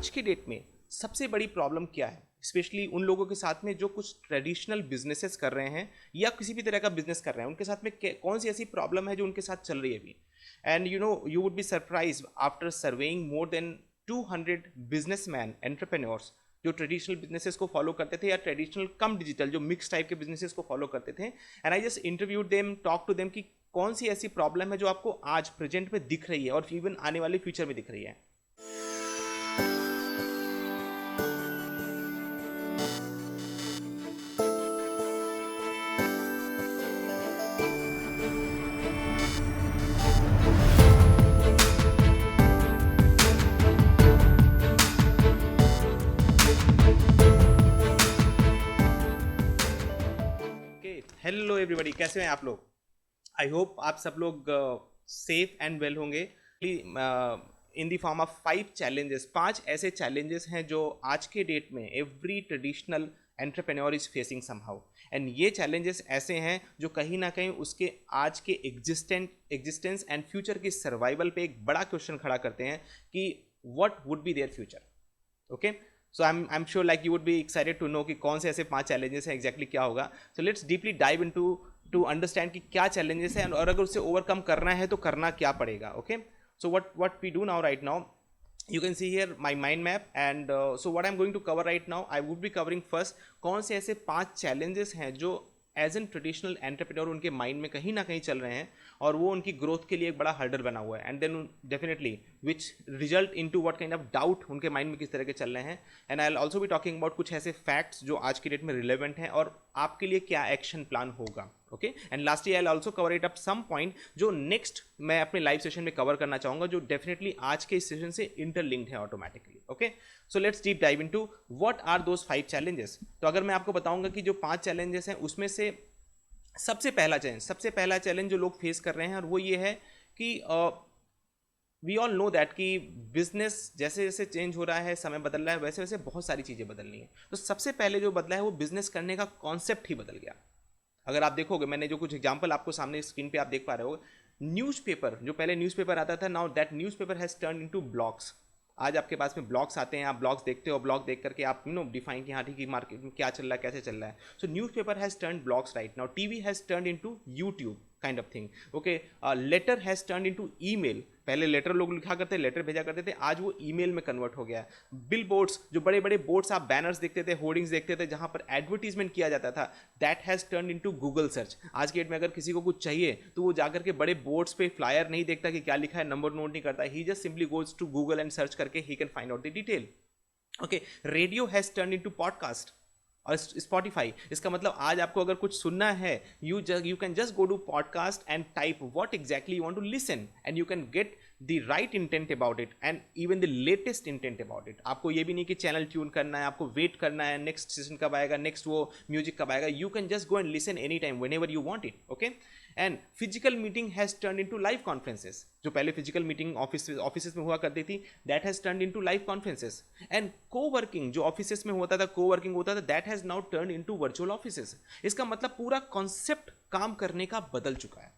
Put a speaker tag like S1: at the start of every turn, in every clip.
S1: आज के डेट में सबसे बड़ी प्रॉब्लम क्या है, स्पेशली उन लोगों के साथ में जो कुछ ट्रेडिशनल बिजनेसेस कर रहे हैं या किसी भी तरह का बिजनेस कर रहे हैं, उनके साथ में कौन सी ऐसी प्रॉब्लम है जो उनके साथ चल रही है अभी? And you would be surprise after surveying more than 200 businessman entrepreneurs जो ट्रेडिशनल बिजनेसेस को फॉलो करते थे या ट्रेडिशनल कम डिजिटल जो मिक्स टाइप के बिजनेसेस को फॉलो करते थे, and I just interviewed them, talk to them कि कौन सी ऐसी प्रॉब्लम है जो आपको आज प्रेजेंट में दिख रही है और इवन आने वाले फ्यूचर में दिख रही है। हेलो एवरीबॉडी, कैसे हैं आप लोग? आई होप आप सब लोग सेफ एंड वेल होंगे। In the form of 5 challenges, 5 ऐसे चैलेंजेस हैं जो आज के डेट में every traditional entrepreneur is facing somehow. And ये चैलेंजेस ऐसे हैं जो कहीं ना कहीं उसके आज के एग्जिस्टेंस एंड फ्यूचर की सर्वाइवल पे एक बड़ा क्वेश्चन खड़ा करते हैं कि what would be their future. Okay, so I am sure like you would be excited to know कि कौन से ऐसे 5 चैलेंजेस हैं, एग्जैक्टली क्या होगा। So let's deeply dive into two understand कि क्या चैलेंजेस हैं और अगर उससे ओवरकम करना है तो करना क्या पड़ेगा। Okay, so what we do now right now, you can see here my mind map and so what I'm going to cover right now, I would be covering first कौन से ऐसे 5 challenges हैं जो एज एन ट्रेडिशनल एंटरप्रेन्योर उनके mind में कहीं ना कहीं चल रहे हैं और वो उनकी ग्रोथ के लिए एक बड़ा हर्डल बना हुआ है, and then definitely which result into what kind of doubt उनके माइंड में किस तरह के चल रहे हैं। एंड आई विल ऑल्सो भी टॉकिंग अबाउट कुछ ऐसे फैक्ट्स जो आज की डेट में रिलेवेंट हैं और आपके लिए क्या एक्शन प्लान होगा। Okay, and lastly I will also cover it up some point जो नेक्स्ट मैं अपने लाइव सेशन में कवर करना चाहूंगा जो डेफिनेटली आज के सेशन से इंटरलिंक्ड है automatically. Okay, so let's deep dive into what are those 5 challenges. तो अगर मैं आपको बताऊंगा कि जो 5 चैलेंजेस हैं उसमें से सबसे पहला चैलेंज जो लोग फेस कर रहे हैं और वो ये है कि वी ऑल नो दैट कि बिजनेस जैसे जैसे चेंज हो रहा है, समय बदल रहा है, वैसे वैसे बहुत सारी चीज़ें बदलनी है। तो सबसे पहले जो बदला है वो बिजनेस करने का कॉन्सेप्ट ही बदल गया। अगर आप देखोगे, मैंने जो कुछ एग्जांपल आपको सामने स्क्रीन पे आप देख पा रहे हो, न्यूज़पेपर जो पहले न्यूज़पेपर आता था, now that newspaper has turn into blogs. आज आपके पास में ब्लॉग्स आते हैं, आप ब्लॉग्स देखते हो, ब्लॉग देख करके आप डिफाइन कि हाँ ठीक है मार्केट में क्या चल रहा है, कैसे चल रहा है। So newspaper has turn blogs right now, TV has turn into YouTube kind of thing. Okay, letter has turn into email. पहले लेटर लोग लिखा करते, लेटर भेजा करते थे, आज वो ईमेल में कन्वर्ट हो गया है। बिल बोर्ड्स, जो बड़े बड़े बोर्ड्स आप बैनर्स देखते थे, होर्डिंग्स देखते थे जहां पर एडवर्टीजमेंट किया जाता था, that has turn into Google search. आज के डेट में अगर किसी को कुछ चाहिए तो वो जाकर के बड़े बोर्ड्स पे फ्लायर नहीं देखता कि क्या लिखा है, नंबर नोट नहीं करता, he just simply goes to Google and search करके he can find out the detail. Okay, radio has turn into podcast और स्पॉटिफाई। इसका मतलब आज आपको अगर कुछ सुनना है, you can just go to podcast and type what exactly you want to listen and you can get the right intent about it and even the latest intent about it. आपको ये भी नहीं कि चैनल ट्यून करना है, आपको wait करना है नेक्स्ट सेशन कब आएगा, नेक्स्ट वो म्यूजिक कब आएगा। You can just go and listen any time when ever you want it. Okay, and physical meeting has turn into live conferences. जो पहले फिजिकल मीटिंग ऑफिस में हुआ करती थी, that has turn into live conferences. And coworking जो office में होता था, कोवर्किंग होता था, that has now turn into virtual offices. इसका मतलब पूरा कॉन्सेप्ट काम करने का बदल चुका है,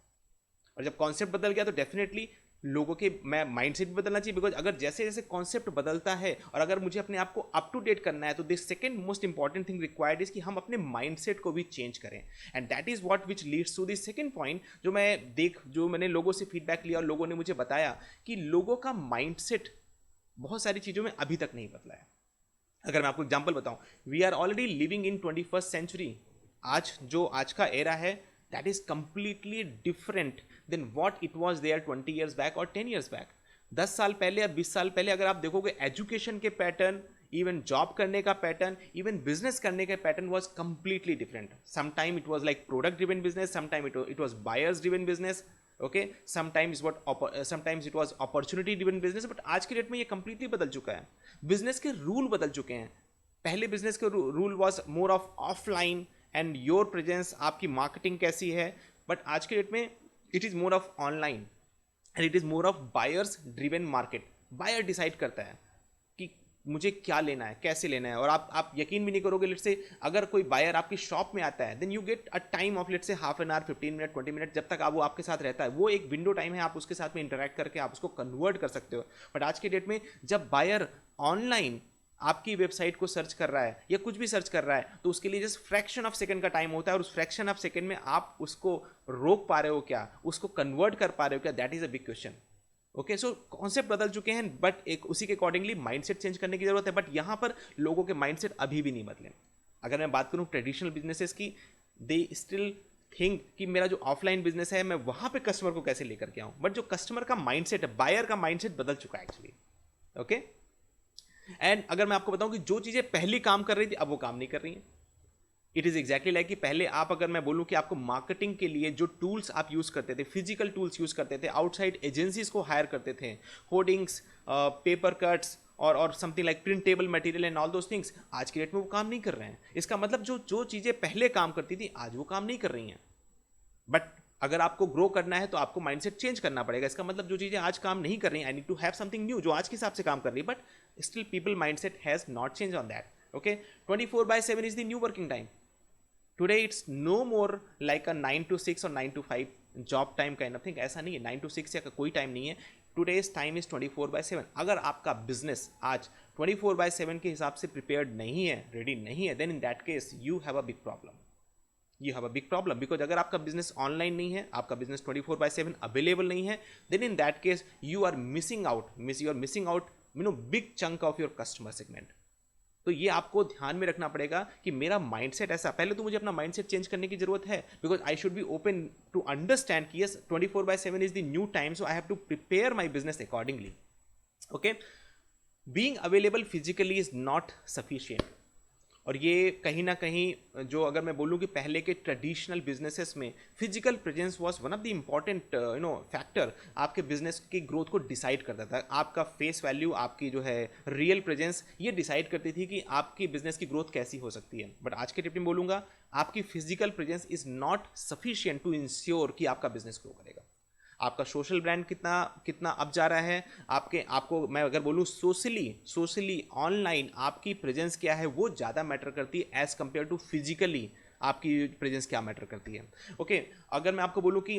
S1: और जब कॉन्सेप्ट बदल गया तो डेफिनेटली लोगों के माइंडसेट भी बदलना चाहिए। बिकॉज अगर जैसे जैसे कॉन्सेप्ट बदलता है और अगर मुझे अपने आप को अप टू डेट करना है तो this second most important thing required is कि हम अपने माइंडसेट को भी चेंज करें। And that is what which leads to the second point जो मैंने लोगों से फीडबैक लिया और लोगों ने मुझे बताया कि लोगों का माइंडसेट बहुत सारी चीज़ों में अभी तक नहीं बदला है। अगर मैं आपको एग्जाम्पल बताऊं, we are already living in 21st century. आज का एरा है, that is completely different than what it was there 20 years back और 10 years बैक। 10 साल पहले या 20 साल पहले अगर आप देखोगे, एजुकेशन के पैटर्न, इवन जॉब करने का पैटर्न, इवन बिजनेस करने का pattern was completely different. Sometime it was like product driven business, sometime it was buyers driven business. Okay, sometimes it was opportunity driven business, but आज के date में ये completely बदल चुका है। बिजनेस के रूल बदल चुके हैं। पहले बिजनेस के rule was more of offline and your presence, आपकी मार्केटिंग कैसी है, बट आज के डेट में it is more of online and it is more of buyers driven market. Buyer decide करता है कि मुझे क्या लेना है, कैसे लेना है। और आप यकीन भी नहीं करोगे, लेट्स से अगर कोई बायर आपकी शॉप में आता है, then you get a time of let's say half an hour, 15 minute, 20 minute, जब तक आप वो आपके साथ रहता है, वो एक विंडो टाइम है, आप उसके साथ में इंटरेक्ट करके आप उसको कन्वर्ट कर सकते हो। बट आज के डेट में जब बायर ऑनलाइन आपकी वेबसाइट को सर्च कर रहा है या कुछ भी सर्च कर रहा है, तो उसके लिए जस्ट फ्रैक्शन ऑफ सेकंड का टाइम होता है, और उस फ्रैक्शन ऑफ सेकंड में आप उसको रोक पा रहे हो क्या, उसको कन्वर्ट कर पा रहे हो क्या, that is a big question. Okay, so concept बदल चुके हैं, बट एक उसी के अकॉर्डिंगली माइंडसेट चेंज करने की जरूरत है। बट यहां पर लोगों के माइंडसेट अभी भी नहीं बदले। अगर मैं बात करूं ट्रेडिशनल बिजनेसेस की, दे स्टिल थिंक कि मेरा जो ऑफलाइन बिजनेस है मैं वहां पे कस्टमर को कैसे लेकर के आऊं, बट जो कस्टमर का माइंडसेट है, बायर का माइंडसेट बदल चुका है एक्चुअली। ओके, एंड अगर मैं आपको बताऊं कि जो चीजें पहले काम कर रही थी अब वो काम नहीं कर रही हैं। इट इज एग्जैक्टली लाइक कि पहले आप, अगर मैं बोलूं कि आपको मार्केटिंग के लिए जो टूल्स आप यूज करते थे, फिजिकल टूल्स यूज करते थे, आउटसाइड एजेंसीज को हायर करते थे, होर्डिंग्स, पेपर कट्स और something like printable material and all those things, आज के डेट में वो काम नहीं कर रहे हैं। इसका मतलब जो जो चीजें पहले काम करती थी आज वो काम नहीं कर रही हैं। बट अगर आपको ग्रो करना है तो आपको माइंडसेट चेंज करना पड़ेगा। इसका मतलब जो चीजें आज काम नहीं कर रही हैं, I need to have something new जो आज के हिसाब से काम कर रही है, but still people mindset has not change on that. Okay, 24/7 is the new working time. Today it's no more like a 9 to 6 और 9 to 5 job time kind of thing. ऐसा नहीं है 9 to 6 या कोई टाइम नहीं है। Today's time is 24/7। अगर आपका बिजनेस आज 24/7 के हिसाब से प्रिपेयर्ड नहीं है, रेडी नहीं है, then in that case you have a big problem. You have a big problem because अगर आपका बिजनेस ऑनलाइन नहीं है, आपका बिजनेस 24/7 अवेलेबल नहीं है, then in that case you are missing out, big chunk of your customer segment. तो ये आपको ध्यान में रखना पड़ेगा कि मेरा माइंडसेट ऐसा, पहले तो मुझे अपना माइंडसेट चेंज करने की जरूरत है, because I should be open to understand कि yes 24/7 is the new time, so I have to prepare my business accordingly. Okay, being available physically is not sufficient. और ये कहीं ना कहीं जो, अगर मैं बोलूँ कि पहले के ट्रेडिशनल बिजनेसेस में physical presence was one of the important factor, आपके बिजनेस की ग्रोथ को डिसाइड करता था। आपका फेस वैल्यू, आपकी जो है रियल प्रेजेंस, ये डिसाइड करती थी कि आपकी बिजनेस की ग्रोथ कैसी हो सकती है। बट आज के टिप में बोलूँगा, आपकी physical presence is not sufficient to ensure कि आपका बिजनेस ग्रो करेगा। आपका सोशल ब्रांड कितना कितना अप जा रहा है, आपको मैं अगर बोलूँ सोशली ऑनलाइन आपकी प्रेजेंस क्या है, वो ज़्यादा मैटर करती है एज कंपेयर टू फिजिकली आपकी प्रेजेंस क्या मैटर करती है। ओके, अगर मैं आपको बोलूँ कि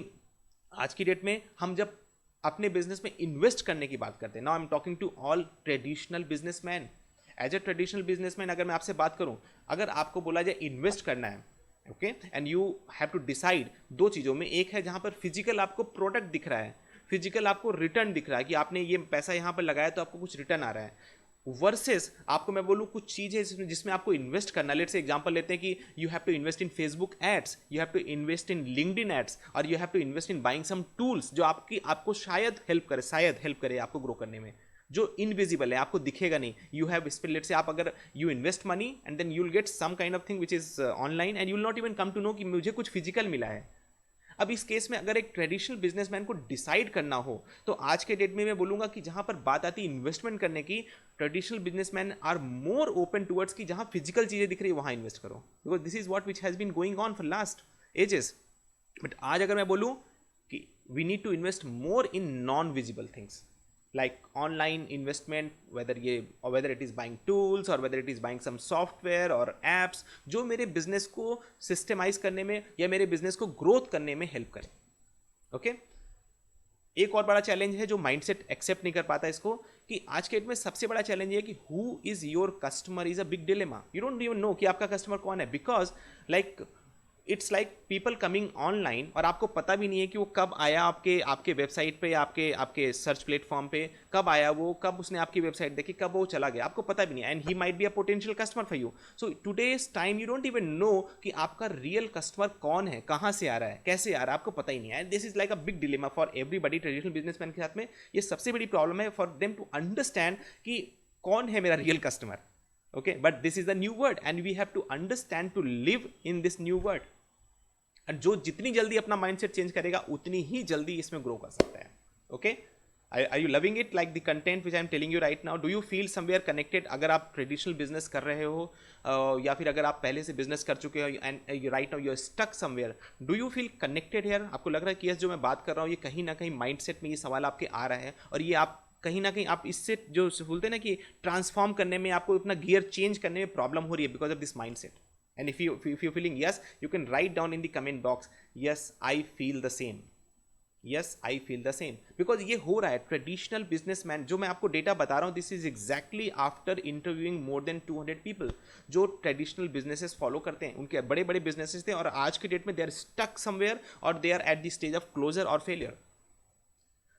S1: आज की डेट में हम जब अपने बिजनेस में इन्वेस्ट करने की बात करते हैं, now I am talking to all traditional businessman. As a traditional businessman अगर मैं आपसे बात करूँ, अगर आपको बोला जाए इन्वेस्ट करना है, okay, and you have to decide दो चीज़ों में, एक है जहाँ पर फिजिकल आपको प्रोडक्ट दिख रहा है, फिजिकल आपको रिटर्न दिख रहा है कि आपने ये पैसा यहाँ पर लगाया तो आपको कुछ रिटर्न आ रहा है, वर्सेस आपको मैं बोलूँ कुछ चीज़ें जिसमें आपको इन्वेस्ट करना। लेट्स से एग्जांपल लेते हैं कि you have to invest in Facebook ads, you have to invest in LinkedIn ads, और you have to invest in buying some tools जो आपको शायद हेल्प करे आपको ग्रो करने में, जो इनविजिबल है, आपको दिखेगा नहीं। यू हैव लेट से आप अगर you invest money and then you will get some kind of thing which is online and you will not even come to know कि मुझे कुछ फिजिकल मिला है। अब इस केस में अगर एक ट्रेडिशनल बिजनेसमैन को डिसाइड करना हो, तो आज के डेट में मैं बोलूंगा कि जहां पर बात आती है इन्वेस्टमेंट करने की, traditional businessman are more open towards कि जहां फिजिकल चीजें दिख रही है वहां इन्वेस्ट करो, because this is what which has been going on for last ages. But आज अगर मैं बोलूं कि we need to invest more in non visible things like online investment, whether it is buying tools or whether it is buying some software or apps जो मेरे business को systemise करने में या मेरे बिजनेस को ग्रोथ करने में हेल्प करें। ओके, एक और बड़ा चैलेंज है जो माइंडसेट एक्सेप्ट नहीं कर पाता इसको, कि आज के डेट में सबसे बड़ा चैलेंज है कि who is your customer is a big dilemma. You don't even no कि आपका कस्टमर कौन है, because it's like people coming online और आपको पता भी नहीं है कि वो कब आया आपके वेबसाइट पे, आपके सर्च प्लेटफॉर्म पे कब आया, वो कब उसने आपकी वेबसाइट देखी, कब वो चला गया, आपको पता भी नहीं, and he might be a potential customer for you. So today's time you don't even no कि आपका रियल कस्टमर कौन है, कहाँ से आ रहा है, कैसे आ रहा है, आपको पता ही नहीं है। This is like a big dilemma for everybody. Traditional businessman के साथ में ये सबसे बड़ी प्रॉब्लम है फॉर देम टू अंडरस्टैंड कि कौन है मेरा real customer. Okay, but this is the new world and we have to understand to live in this new world. और जो जितनी जल्दी अपना माइंडसेट चेंज करेगा उतनी ही जल्दी इसमें ग्रो कर सकता है। Okay, are you loving it like the content which I am telling you right now? Do you feel somewhere connected? अगर आप ट्रेडिशनल बिजनेस कर रहे हो या फिर अगर आप पहले से बिजनेस कर चुके हो and right now you are stuck somewhere, do you feel connected here? आपको लग रहा है कि यस जो मैं बात कर रहा हूँ ये कहीं ना कहीं माइंडसेट में ये सवाल आपके आ रहा है और ये आप कहीं ना कहीं आप इससे जो बोलते हैं ना कि ट्रांसफॉर्म करने में, आपको अपना गियर चेंज करने में प्रॉब्लम हो रही है because of this mindset. And if you feeling yes, you can write down in the comment box, yes I feel the same. Yes I feel the same. Because ये हो रहा है. Traditional businessman, जो मैं आपको डेटा बता रहा हूँ, this is exactly after interviewing more than 200 people जो ट्रेडिशनल बिजनेसेस फॉलो करते हैं. उनके बड़े बड़े बिजनेसेस थे और आज के डेट में दे आर स्टक समवेयर और they are at the stage of closure और failure.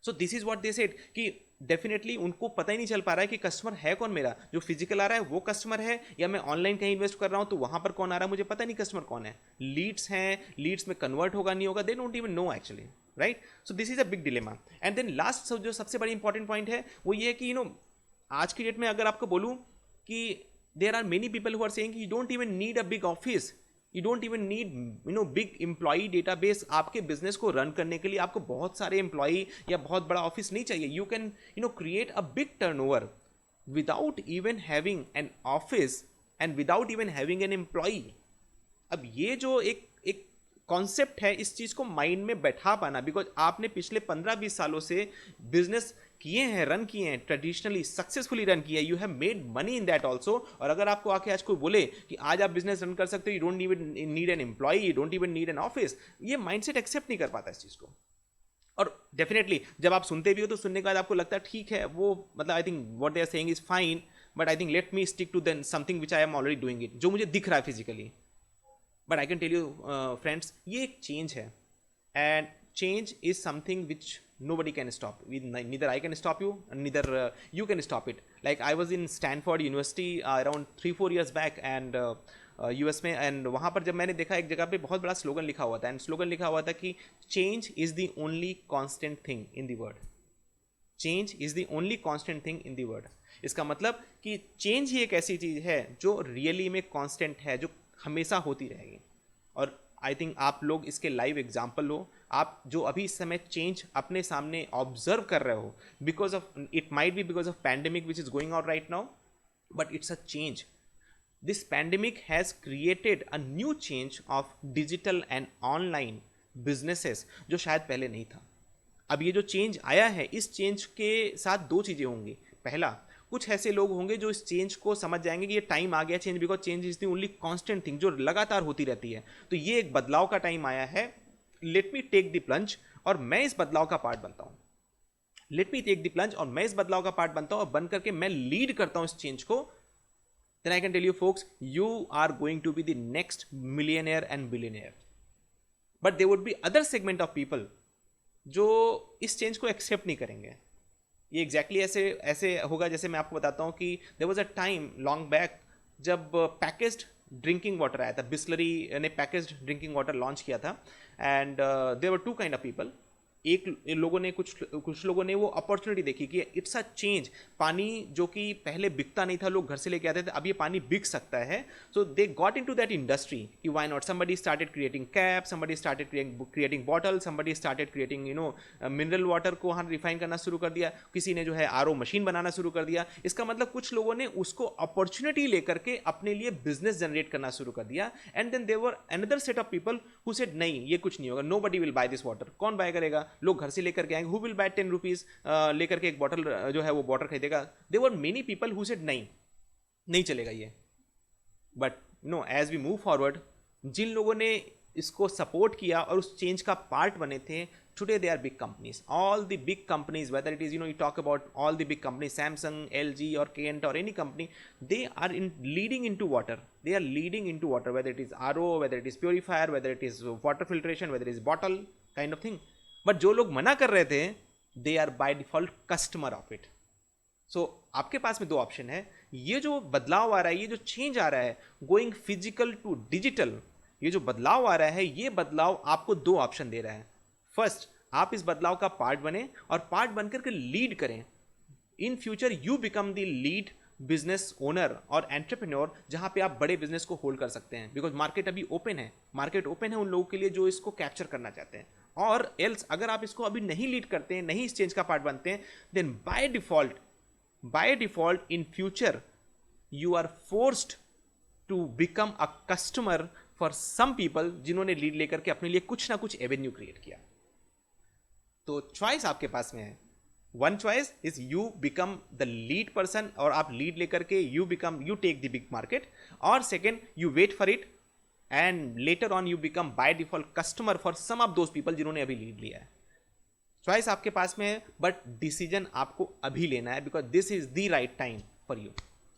S1: So this is what they said कि डेफिनेटली उनको पता ही नहीं चल पा रहा है कि कस्टमर है कौन मेरा. जो फिजिकल आ रहा है वो कस्टमर है, या मैं ऑनलाइन कहीं इन्वेस्ट कर रहा हूँ तो वहां पर कौन आ रहा है मुझे पता नहीं कस्टमर कौन है. लीड्स हैं, लीड्स में कन्वर्ट होगा नहीं होगा, they don't even know actually. Right. So this is a big dilemma. And then last जो सबसे बड़ी इंपॉर्टेंट पॉइंट है वो ये है कि आज की डेट में अगर आपको बोलूं कि there are many people who are saying you don't even need a big office, you don't even need big employee database. आपके बिजनेस को रन करने के लिए आपको बहुत सारे एम्प्लॉई या बहुत बड़ा ऑफिस नहीं चाहिए. You can create a big turnover without even having an office and without even having an employee. अब ये जो एक कॉन्सेप्ट है, इस चीज को माइंड में बैठा पाना, बिकॉज आपने पिछले 15-20 सालों से बिजनेस किए हैं, रन किए हैं, ट्रेडिशनली सक्सेसफुली रन किया है, you have made money in that also. और अगर आपको आके आज कोई बोले कि आज आप बिजनेस रन कर सकते हो, you don't even need an employee, you don't even need an office, ये माइंडसेट एक्सेप्ट नहीं कर पाता इस चीज को. और डेफिनेटली जब आप सुनते भी हो तो सुनने के बाद आपको लगता है ठीक है, वो मतलब I think what they are saying is fine, but I think let me stick to then something which I am already doing it, जो मुझे दिख रहा है physically. But I can tell you friends, ये एक चेंज है and change is something which nobody can stop. Neither I can stop you and neither you can stop it. Like I was in Stanford University around 3-4 years back and US में, and वहाँ पर जब मैंने देखा एक जगह पे बहुत बड़ा स्लोगन लिखा हुआ था, एंड स्लोगन लिखा हुआ था कि change is the only constant thing in the world. Change is the only constant thing in the world. इसका मतलब कि चेंज ही एक ऐसी चीज़ है जो रियली में कांस्टेंट है, जो हमेशा होती रहेगी. और आई थिंक आप लोग इसके लाइव एग्जाम्पल हो. आप जो अभी इस समय चेंज अपने सामने ऑब्जर्व कर रहे हो, because of it might be because of pandemic which is going out right now, but it's a change. This pandemic has created a new change of digital and online businesses जो शायद पहले नहीं था. अब ये जो चेंज आया है, इस चेंज के साथ दो चीज़ें होंगी. पहला, कुछ ऐसे लोग होंगे जो इस चेंज को समझ जाएंगे कि ये टाइम आ गया change, because change is the only constant thing जो लगातार होती रहती है. तो ये एक बदलाव का टाइम आया है. Let me take the plunge और मैं इस बदलाव का पार्ट बनता हूं. Let me take the plunge और मैं इस बदलाव का पार्ट बनता हूं और बन करके मैं लीड करता हूं इस चेंज को. Then I can tell you folks, you are going to be the next millionaire and billionaire. But there would be other segment of people जो इस चेंज को एक्सेप्ट नहीं करेंगे. ये एग्जैक्टली ऐसे होगा जैसे मैं आपको बताता हूँ कि there was a time long back जब पैकेज्ड ड्रिंकिंग वाटर आया था. बिस्लरी ने पैकेज्ड ड्रिंकिंग वाटर लॉन्च किया था and there were two kind of people. एक लोगों ने कुछ लोगों ने वो अपॉर्चुनिटी देखी कि इट्स अ चेंज. पानी जो कि पहले बिकता नहीं था, लोग घर से लेके आते थे, अब ये पानी बिक सकता है. So they got into that industry कि why not. Somebody started creating cap, somebody started creating bottle, somebody started creating mineral water को वहाँ रिफाइन करना शुरू कर दिया. किसी ने जो है आरओ मशीन बनाना शुरू कर दिया. इसका मतलब कुछ लोगों ने उसको अपॉर्चुनिटी लेकर के अपने लिए बिजनेस जनरेट करना शुरू कर दिया. And then there were another set of people who said नहीं, ये कुछ नहीं होगा, nobody will buy this water. कौन बाय करेगा? लोग घर से लेकर के आएंगे. हु विल बाय 10 रुपीज लेकर के एक बॉटल जो है वो वाटर खरीदेगा. There were many people who said नहीं चलेगा ये. But as we move forward, जिन लोगों ने इसको सपोर्ट किया और उस चेंज का पार्ट बने थे, today they are big companies. All the big companies, whether it is you talk about all the big companies, Samsung, LG or Kent or any company, they are leading into water. They are leading into water, whether it is RO, whether it is purifier, whether it is water filtration, whether it is bottle kind of thing. But जो लोग मना कर रहे थे, they are by default customer of it. So आपके पास में दो ऑप्शन है. ये जो बदलाव आ रहा है, ये जो चेंज आ रहा है, गोइंग फिजिकल टू डिजिटल, ये जो बदलाव आ रहा है, ये बदलाव आपको दो ऑप्शन दे रहा है. फर्स्ट, आप इस बदलाव का पार्ट बने और पार्ट बनकर के लीड करें. इन future you become the lead business owner और एंटरप्रेन्योर, जहां पे आप बड़े बिजनेस को होल्ड कर सकते हैं. बिकॉज मार्केट अभी ओपन है. मार्केट ओपन है उन लोगों के लिए जो इसको कैप्चर करना चाहते हैं. और एल्स अगर आप इसको अभी नहीं लीड करते हैं, नहीं इस चेंज का पार्ट बनते हैं, then by default in future you are forced to become a customer for some people जिन्होंने लीड लेकर के अपने लिए कुछ ना कुछ एवेन्यू क्रिएट किया. तो चॉइस आपके पास में है. One choice is you become the lead person, और आप लीड लेकर के you take the big market, और second you wait for it and later on you become by default customer for some of those people जिन्होंने अभी lead लिया है। Choice आपके पास में है, बट डिसीजन आपको अभी लेना है, because this is the right time for you.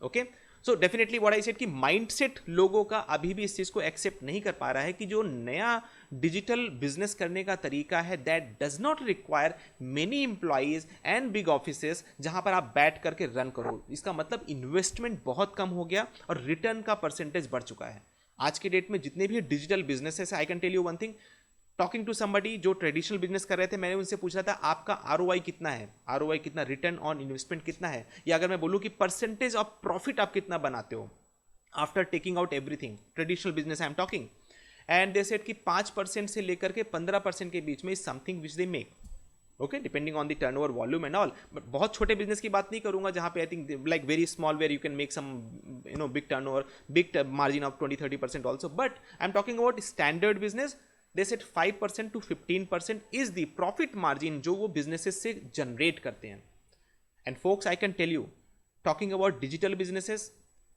S1: Okay, so definitely what I said कि माइंडसेट लोगों का अभी भी इस चीज को एक्सेप्ट नहीं कर पा रहा है कि जो नया डिजिटल बिजनेस करने का तरीका है that does not require many employees and big offices जहां पर आप बैठ करके रन करो। इसका मतलब इन्वेस्टमेंट बहुत कम हो गया और रिटर्न का परसेंटेज बढ़ चुका है। आज के डेट में जितने भी digital businesses, I can tell you one thing, talking to somebody जो ट्रेडिशनल बिजनेस कर रहे थे, मैंने उनसे पूछा था आपका आरओआई कितना है, आरओआई कितना, रिटर्न ऑन इन्वेस्टमेंट कितना है, या अगर मैं बोलूं कि परसेंटेज ऑफ प्रॉफिट आप कितना बनाते हो after taking out everything, traditional business I am talking, and they said कि 5% से लेकर के 15% के बीच में is something which they make. Okay, depending on the turnover volume and all, but बहुत छोटे बिजनेस की बात नहीं करूंगा जहां पे I think like very small where you can make some big turnover, big margin of 20-30% also, but I am talking about standard business. They said 5% to 15% is the profit margin जो वो businesses से generate करते हैं। And folks I can tell you, talking about digital businesses,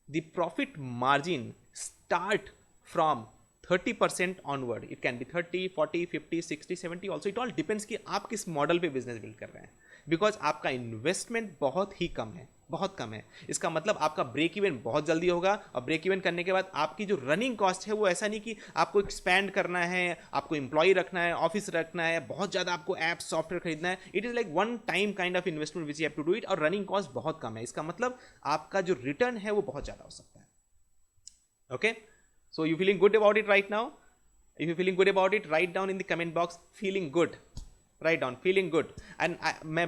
S1: the profit margin start from 30% onward. It can be 30, 40, 50, 60, 70 also. It all depends कि आप किस model पे business build कर रहे हैं, बिकॉज आपका इन्वेस्टमेंट बहुत ही कम है, बहुत कम है। इसका मतलब आपका ब्रेक इवन बहुत जल्दी होगा, और ब्रेक इवन करने के बाद आपकी जो रनिंग कॉस्ट है वो ऐसा नहीं कि आपको एक्सपैंड करना है, आपको एम्प्लॉय रखना है, ऑफिस रखना है, बहुत ज़्यादा आपको ऐप सॉफ्टवेयर खरीदना है। It is like one time kind of investment which you have to do it, और रनिंग कॉस्ट बहुत कम है। इसका मतलब आपका जो रिटर्न है वो बहुत ज़्यादा हो सकता है। Okay, so you feeling good about it right now? If you're feeling good about it, write down in the comment box feeling good, write down feeling good। and मैं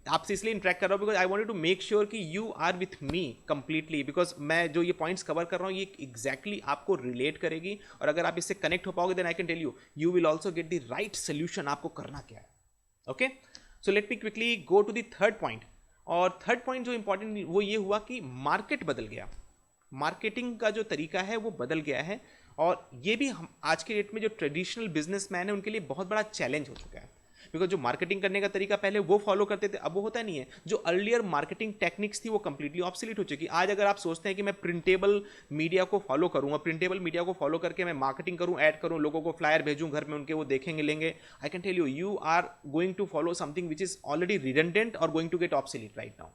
S1: आपसे इसलिए इंटरेक्ट कर रहा हूँ because I wanted to make sure कि you are with me completely, because मैं जो ये पॉइंट्स कवर कर रहा हूँ ये एग्जैक्टली आपको रिलेट करेगी, और अगर आप इससे कनेक्ट हो पाओगे then I can tell you you will also get the right solution आपको करना क्या है। Okay, so let me quickly go to the third point. और थर्ड पॉइंट जो इंपॉर्टेंट वो ये हुआ कि मार्केट बदल गया, मार्केटिंग का जो तरीका है वो बदल गया है, और ये भी हम आज के डेट में जो ट्रेडिशनल बिजनेसमैन है उनके लिए बहुत बड़ा चैलेंज हो चुका है, बिकॉज जो मार्केटिंग करने का तरीका पहले वो फॉलो करते थे अब वो होता नहीं है। जो अर्लियर मार्केटिंग टेक्निक्स थी वो कंप्लीटली ऑब्सोलीट हो चुकी। आज अगर आप सोचते हैं कि मैं प्रिंटेबल मीडिया को फॉलो करूंगा, प्रिंटेबल मीडिया को फॉलो करके मैं मार्केटिंग करूं, ऐड करूं, लोगों को फ्लायर भेजूं घर में उनके, वो देखेंगे लेंगे, I can tell you you are going to follow something which is already redundant और going to get obsolete right now.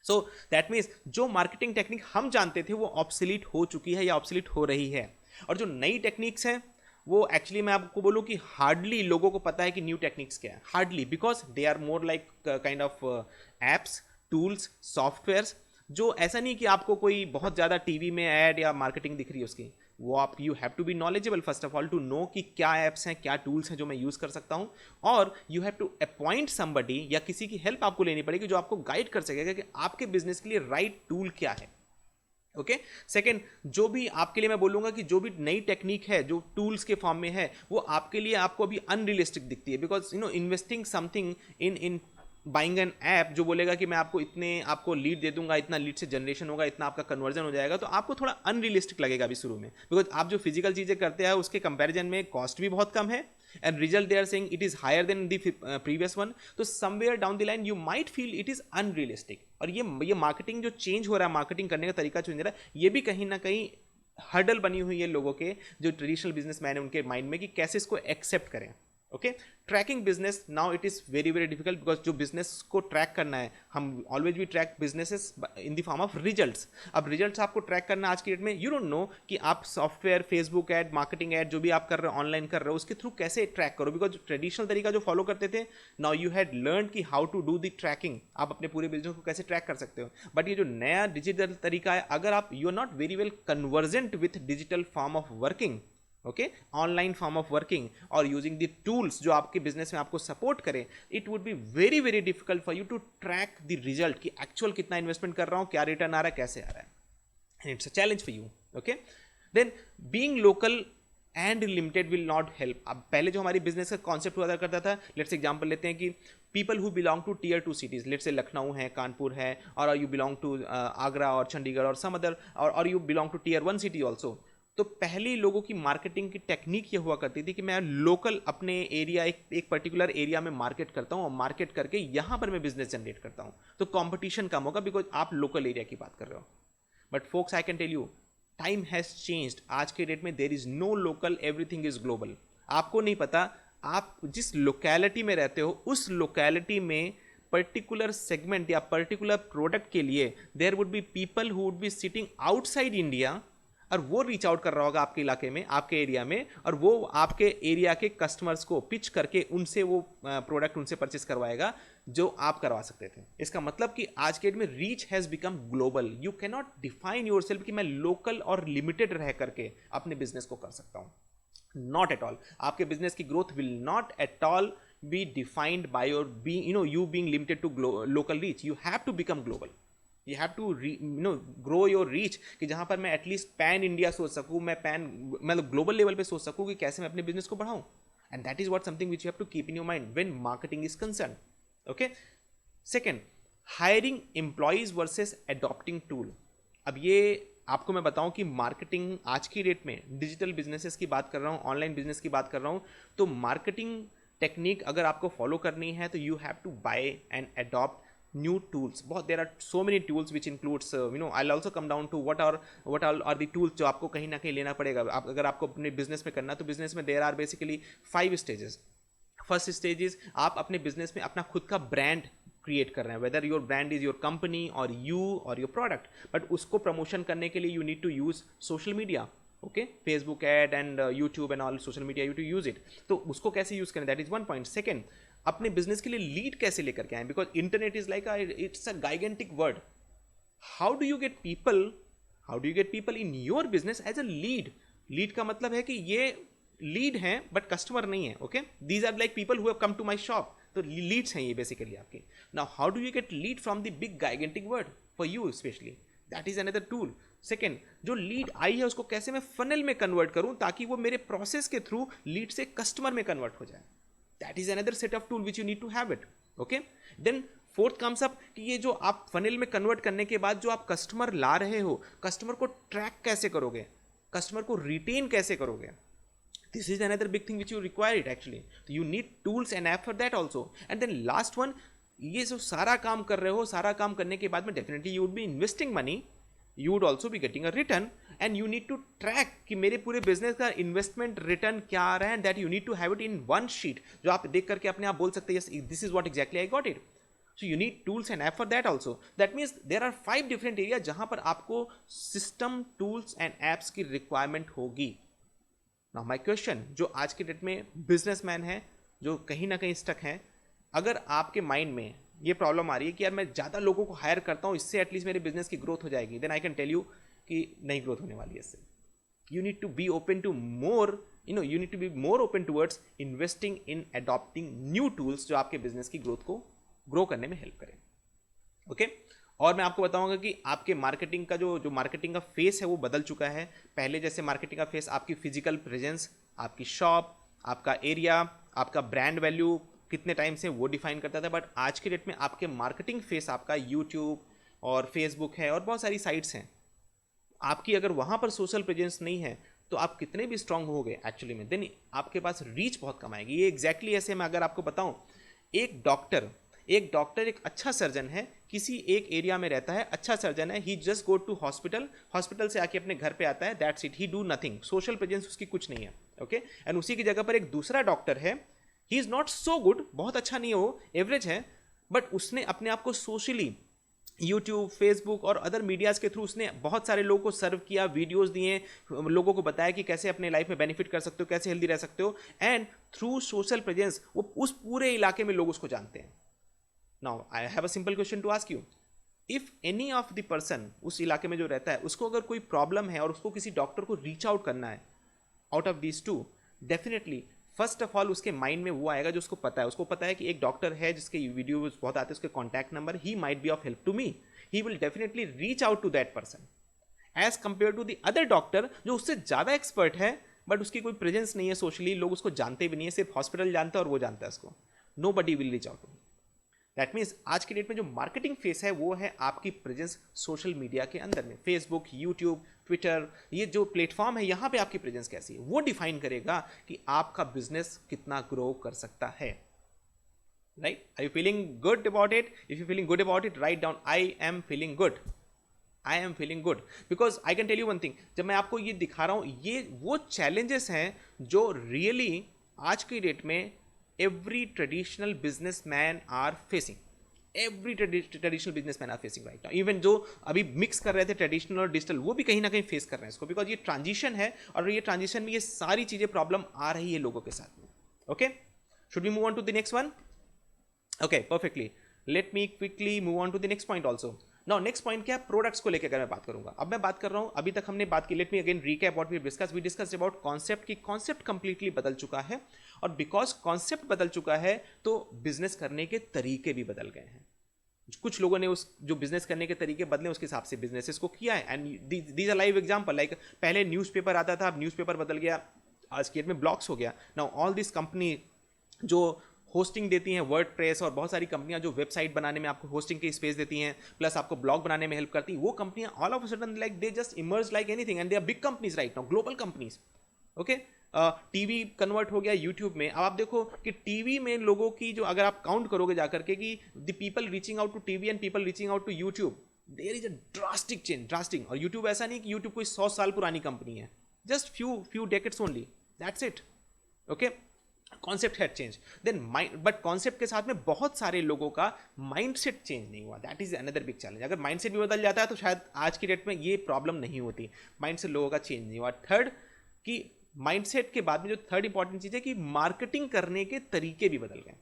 S1: So that means जो मार्केटिंग टेक्निक हम जानते थे वो ऑब्सोलीट हो चुकी है या ऑब्सोलीट हो रही है, और जो नई टेक्निक्स हैं वो एक्चुअली मैं आपको बोलूं कि हार्डली लोगों को पता है कि न्यू टेक्निक्स क्या है, hardly, because they are more like kind of apps, tools, softwares, जो ऐसा नहीं कि आपको कोई बहुत ज़्यादा टीवी में ऐड या मार्केटिंग दिख रही है उसकी, वो आप you have to be knowledgeable first of all to know कि क्या ऐप्स हैं, क्या टूल्स हैं जो मैं यूज़ कर सकता हूँ, और you have to appoint somebody या किसी की हेल्प आपको लेनी पड़ेगी जो आपको गाइड कर सकेगा कि आपके बिजनेस के लिए राइट टूल क्या है। ओके, सेकेंड, जो भी आपके लिए मैं बोलूंगा कि जो भी नई टेक्निक है जो टूल्स के फॉर्म में है वो आपके लिए आपको अभी अनरियलिस्टिक दिखती है, because you know investing something in buying an app जो बोलेगा कि मैं आपको इतने आपको लीड दे दूंगा, इतना लीड से जनरेशन होगा, इतना आपका कन्वर्जन हो जाएगा, तो आपको थोड़ा अनरियलिस्टिक लगेगा अभी शुरू में, बिकॉज आप जो फिजिकल चीज़ें करते हैं उसके कंपैरिजन में कॉस्ट भी बहुत कम है and result they are saying it is higher than the previous one, तो somewhere down the line you might feel it is unrealistic। और ये मार्केटिंग जो चेंज हो रहा है, मार्केटिंग करने का तरीका चेंज हो रहा है, ये भी कहीं ना कहीं हर्डल बनी हुई है लोगों के जो ट्रेडिशनल बिजनेसमैन है उनके माइंड में कि कैसे इसको एक्सेप्ट करें। Okay, tracking business now it is very very difficult, because जो बिजनेस को ट्रैक करना है, हम ऑलवेज भी track businesses in the form of results. अब रिजल्ट्स आपको ट्रैक करना आज की डेट में यू डोंट नो कि आप software, Facebook ad, marketing add जो भी आप कर रहे हो, ऑनलाइन कर रहे हो, उसके थ्रू कैसे ट्रैक करो, बिकॉज ट्रेडिशनल तरीका जो फॉलो करते थे, नाउ यू हैड लर्न कि how to do the tracking, आप अपने पूरे बिजनेस को कैसे ट्रैक कर सकते हो। बट ये जो नया डिजिटल तरीका है, अगर आप you are not very well convergent with digital form of working, okay, online form of working और यूजिंग द टूल्स जो आपके बिजनेस में आपको सपोर्ट करें, it would be very very difficult for you to track the result कि actual कितना investment कर रहा हूं, क्या रिटर्न आ रहा है, कैसे आ रहा है, and it's a challenge for you. Okay, then being local and limited will not help. अब पहले जो हमारी बिजनेस का कॉन्सेप्ट हुआ करता था, लेट्स एग्जांपल लेते हैं कि people who belong to tier 2 cities, let's say Lucknow है, कानपुर है, और यू बिलोंग टू आगरा और चंडीगढ़ और सम अदर, और you belong to tier 1 city also, तो पहली लोगों की मार्केटिंग की टेक्निक ये हुआ करती थी कि मैं लोकल अपने एरिया एक पर्टिकुलर एरिया में मार्केट करता हूँ और मार्केट करके यहाँ पर मैं बिजनेस जनरेट करता हूँ, तो कंपटीशन कम होगा बिकॉज आप लोकल एरिया की बात कर रहे हो. But folks I can tell you, time has changed. आज के डेट में there is no local, everything is global. आपको नहीं पता आप जिस लोकेलिटी में रहते हो उस लोकेलिटी में पर्टिकुलर सेगमेंट या पर्टिकुलर प्रोडक्ट के लिए there would be people who would be sitting outside India, और वो रीच आउट कर रहा होगा आपके इलाके में, आपके एरिया में, और वो आपके एरिया के कस्टमर्स को पिच करके उनसे वो प्रोडक्ट उनसे परचेस करवाएगा जो आप करवा सकते थे. इसका मतलब कि आज के डेट में reach has become global. You can not define your self कि मैं लोकल और लिमिटेड रह करके अपने बिजनेस को कर सकता हूँ. Not at all. आपके बिजनेस की growth will not at all be defined by your being, you being limited to local reach. You have to become global. You have to grow your reach कि जहाँ पर मैं at least pan India सोच सकूँ, मैं मतलब global level पे सोच सकूँ कि कैसे मैं अपने बिजनेस को बढ़ाऊँ. And that is what something which you have to keep in your mind when marketing is concern. Okay. Second, hiring employees versus adopting tool. अब ये आपको मैं बताऊं कि मार्केटिंग आज की डेट में डिजिटल बिजनेसेस की बात कर रहा हूँ, ऑनलाइन बिजनेस की बात कर रहा हूँ, तो मार्केटिंग टेक्निक अगर आपको फॉलो करनी है तो you have to buy and adopt new tools. बहुत there are so many tools which includes I also come down to what are the tools जो आपको कहीं ना कहीं लेना पड़ेगा. आप अगर आपको अपने बिजनेस में करना है तो बिजनेस में there are basically 5 stages. First stage is आप अपने बिजनेस में अपना खुद का ब्रांड क्रिएट कर रहे हैं, whether your brand is your company और यू और योर प्रोडक्ट. बट उसको प्रमोशन करने के लिए you need to use social media. Okay, Facebook ad and YouTube and all social media, you to use it. तो उसको कैसे यूज करें, that is one point. Second, अपने बिजनेस के लिए लीड कैसे लेकर के आए, because internet is like it's a gigantic world. How do you gate people in your business as a lead. Lead का मतलब है कि ये लीड हैं बट कस्टमर नहीं है. Okay, these are like people who have come to my shop. तो leads हैं ये बेसिकली आपके. Now how do you get lead from the big gigantic world for you specially, that is another tool. Second, जो lead आई है उसको कैसे मैं फनल में कन्वर्ट करूं ताकि वो मेरे प्रोसेस के थ्रू लीड से कस्टमर में कन्वर्ट हो जाए. That is another set of tool which you need to have it. Okay. Then fourth comes up कि ये जो आप फनल में कन्वर्ट करने के बाद जो आप कस्टमर ला रहे हो, कस्टमर को ट्रैक कैसे करोगे, कस्टमर को रिटेन कैसे करोगे. This is another big thing which you require it actually. So you need tools and app for that also. And then last one, ये जो सारा काम कर रहे हो, सारा काम करने के बाद में definitely you would be investing money, you would also be getting a return, and you need to track कि मेरे पूरे बिजनेस का इन्वेस्टमेंट रिटर्न क्या आ रहा है. That you need to have it in one sheet जो आप देख करके अपने आप बोल सकते हैं, yes, this is what exactly I got it. So you need tools and app for that also. That means there are 5 different areas जहाँ पर आपको सिस्टम, टूल्स एंड एप्स की रिक्वायरमेंट होगी. नाउ माय क्वेश्चन, जो आज के date में businessman है जो कहीं ना कहीं स्टक हैं, अगर आपके माइंड में ये प्रॉब्लम आ रही है कि यार मैं ज़्यादा लोगों को हायर करता हूँ इससे एटलीस्ट मेरे बिजनेस की ग्रोथ हो जाएगी, then I can tell you कि नहीं ग्रोथ होने वाली है इससे. You need to be open to more, you need to be more open towards investing in adopting new tools जो आपके बिजनेस की ग्रोथ को ग्रो करने में हेल्प करें. ओके. और मैं आपको बताऊंगा कि आपके मार्केटिंग का जो मार्केटिंग का फेस है वो बदल चुका है. पहले जैसे मार्केटिंग का फेस आपकी फिजिकल प्रेजेंस, आपकी शॉप, आपका एरिया, आपका ब्रांड वैल्यू कितने टाइम से वो डिफाइन करता था. बट आज के डेट में आपके मार्केटिंग फेस आपका यूट्यूब और फेसबुक है और बहुत सारी साइट्स हैं. आपकी अगर वहाँ पर सोशल प्रेजेंस नहीं है तो आप कितने भी स्ट्रांग हो गए एक्चुअली में, देन आपके पास रीच बहुत कम आएगी. ये एग्जैक्टली ऐसे मैं अगर आपको बताऊँ, एक डॉक्टर एक अच्छा सर्जन है, किसी एक एरिया में रहता है, अच्छा सर्जन है, ही जस्ट गो टू हॉस्पिटल से आके अपने घर पे आता है, that's it, he do nothing, social presence उसकी कुछ नहीं है. ओके. एंड उसी की जगह पर एक दूसरा डॉक्टर है, he is not so good, बहुत अच्छा नहीं है वो, एवरेज है, बट उसने अपने आप को सोशली यूट्यूब, फेसबुक और अदर मीडियाज़ के थ्रू उसने बहुत सारे लोगों को सर्व किया, वीडियोस दिए, लोगों को बताया कि कैसे अपने लाइफ में बेनिफिट कर सकते हो, कैसे हेल्दी रह सकते हो. एंड थ्रू सोशल प्रेजेंस वो उस पूरे इलाके में लोग उसको जानते हैं. Now I have a simple question to ask you. If any of the person उस इलाके में जो रहता है उसको अगर कोई प्रॉब्लम है और उसको किसी डॉक्टर को रीच आउट करना है, out of these two, definitely first of all उसके माइंड में वो आएगा जो उसको पता है कि एक डॉक्टर है जिसके वीडियोज बहुत आते हैं, उसके contact number, he might be of help to me, he will definitely reach out to that person as compare to the other doctor जो उससे ज़्यादा एक्सपर्ट है बट उसकी कोई प्रेजेंस नहीं है सोशली, लोग उसको जानते भी नहीं है, सिर्फ हॉस्पिटल जानता है और वो जानता है उसको. Nobody will reach out to. That means आज की डेट में जो मार्केटिंग फेस है वो है आपकी प्रेजेंस सोशल मीडिया के अंदर में, फेसबुक, यूट्यूब, ट्विटर, ये जो प्लेटफॉर्म है यहाँ पे आपकी प्रेजेंस कैसी है वो डिफाइन करेगा कि आपका बिजनेस कितना ग्रो कर सकता है। Right? Are you feeling good about it? If you feeling good about it, write down I am feeling good, I am feeling good, because I can tell you one thing, जब मैं आपको ये दिखा रहा हूं ये वो चैलेंजेस हैं जो रियली आज की डेट में every traditional businessman are facing, every traditional businessman are facing right now. Even जो अभी मिक्स कर रहे थे ट्रेडिशनल और डिजिटल, वो भी कहीं ना कहीं फेस कर रहे हैं इसको, बिकॉज ये ट्रांजिशन है और ये ट्रांजिशन में ये सारी चीजें प्रॉब्लम आ रही है लोगों के साथ में। Okay, should we move on to the next one? Okay, perfectly, let me quickly move on to the next point also. Now next point क्या है? प्रोडक्ट्स को लेकर अगर मैं बात करूंगा, अब मैं बात कर रहा हूं, अभी तक हमने बात की, let me again recap what we discussed about concept, की कॉन्सेप्ट कंप्लीटली बदल चुका है, और बिकॉज कॉन्सेप्ट बदल चुका है तो बिजनेस करने के तरीके भी बदल गए हैं। कुछ लोगों ने उस जो बिजनेस करने के तरीके बदले उसके हिसाब से बिजनेसेस को किया है, and these are live example. Like पहले न्यूज़पेपर आता था, अब न्यूज़पेपर बदल गया, आज की डेट में ब्लॉग्स हो गया। नाउ ऑल दिस कंपनी जो होस्टिंग देती हैं, वर्डप्रेस और बहुत सारी कंपनियां जो वेबसाइट बनाने में आपको होस्टिंग की स्पेस देती हैं, प्लस आपको ब्लॉग बनाने में हेल्प करती हैं, वो कंपनियां all of a sudden like they just emerge like anything and they are big companies right now, global companies. Okay, TV convert हो गया यूट्यूब में। अब आप देखो कि टीवी में लोगों की जो, अगर आप काउंट करोगे जाकर के कि the people reaching out to TV and people reaching out to YouTube, there is a drastic change, drastic. और यूट्यूब ऐसा नहीं कि यूट्यूब कोई 100 साल पुरानी कंपनी है, just few decades only, that's it. Okay, concept had change then mind, but concept के साथ में बहुत सारे लोगों का माइंडसेट चेंज नहीं हुआ, that is another big challenge. अगर माइंडसेट भी बदल जाता है तो शायद आज की डेट में ये प्रॉब्लम नहीं होती, माइंडसेट लोगों का चेंज नहीं हुआ। थर्ड, कि माइंडसेट के बाद में जो थर्ड इंपॉर्टेंट चीज है कि मार्केटिंग करने के तरीके भी बदल गए।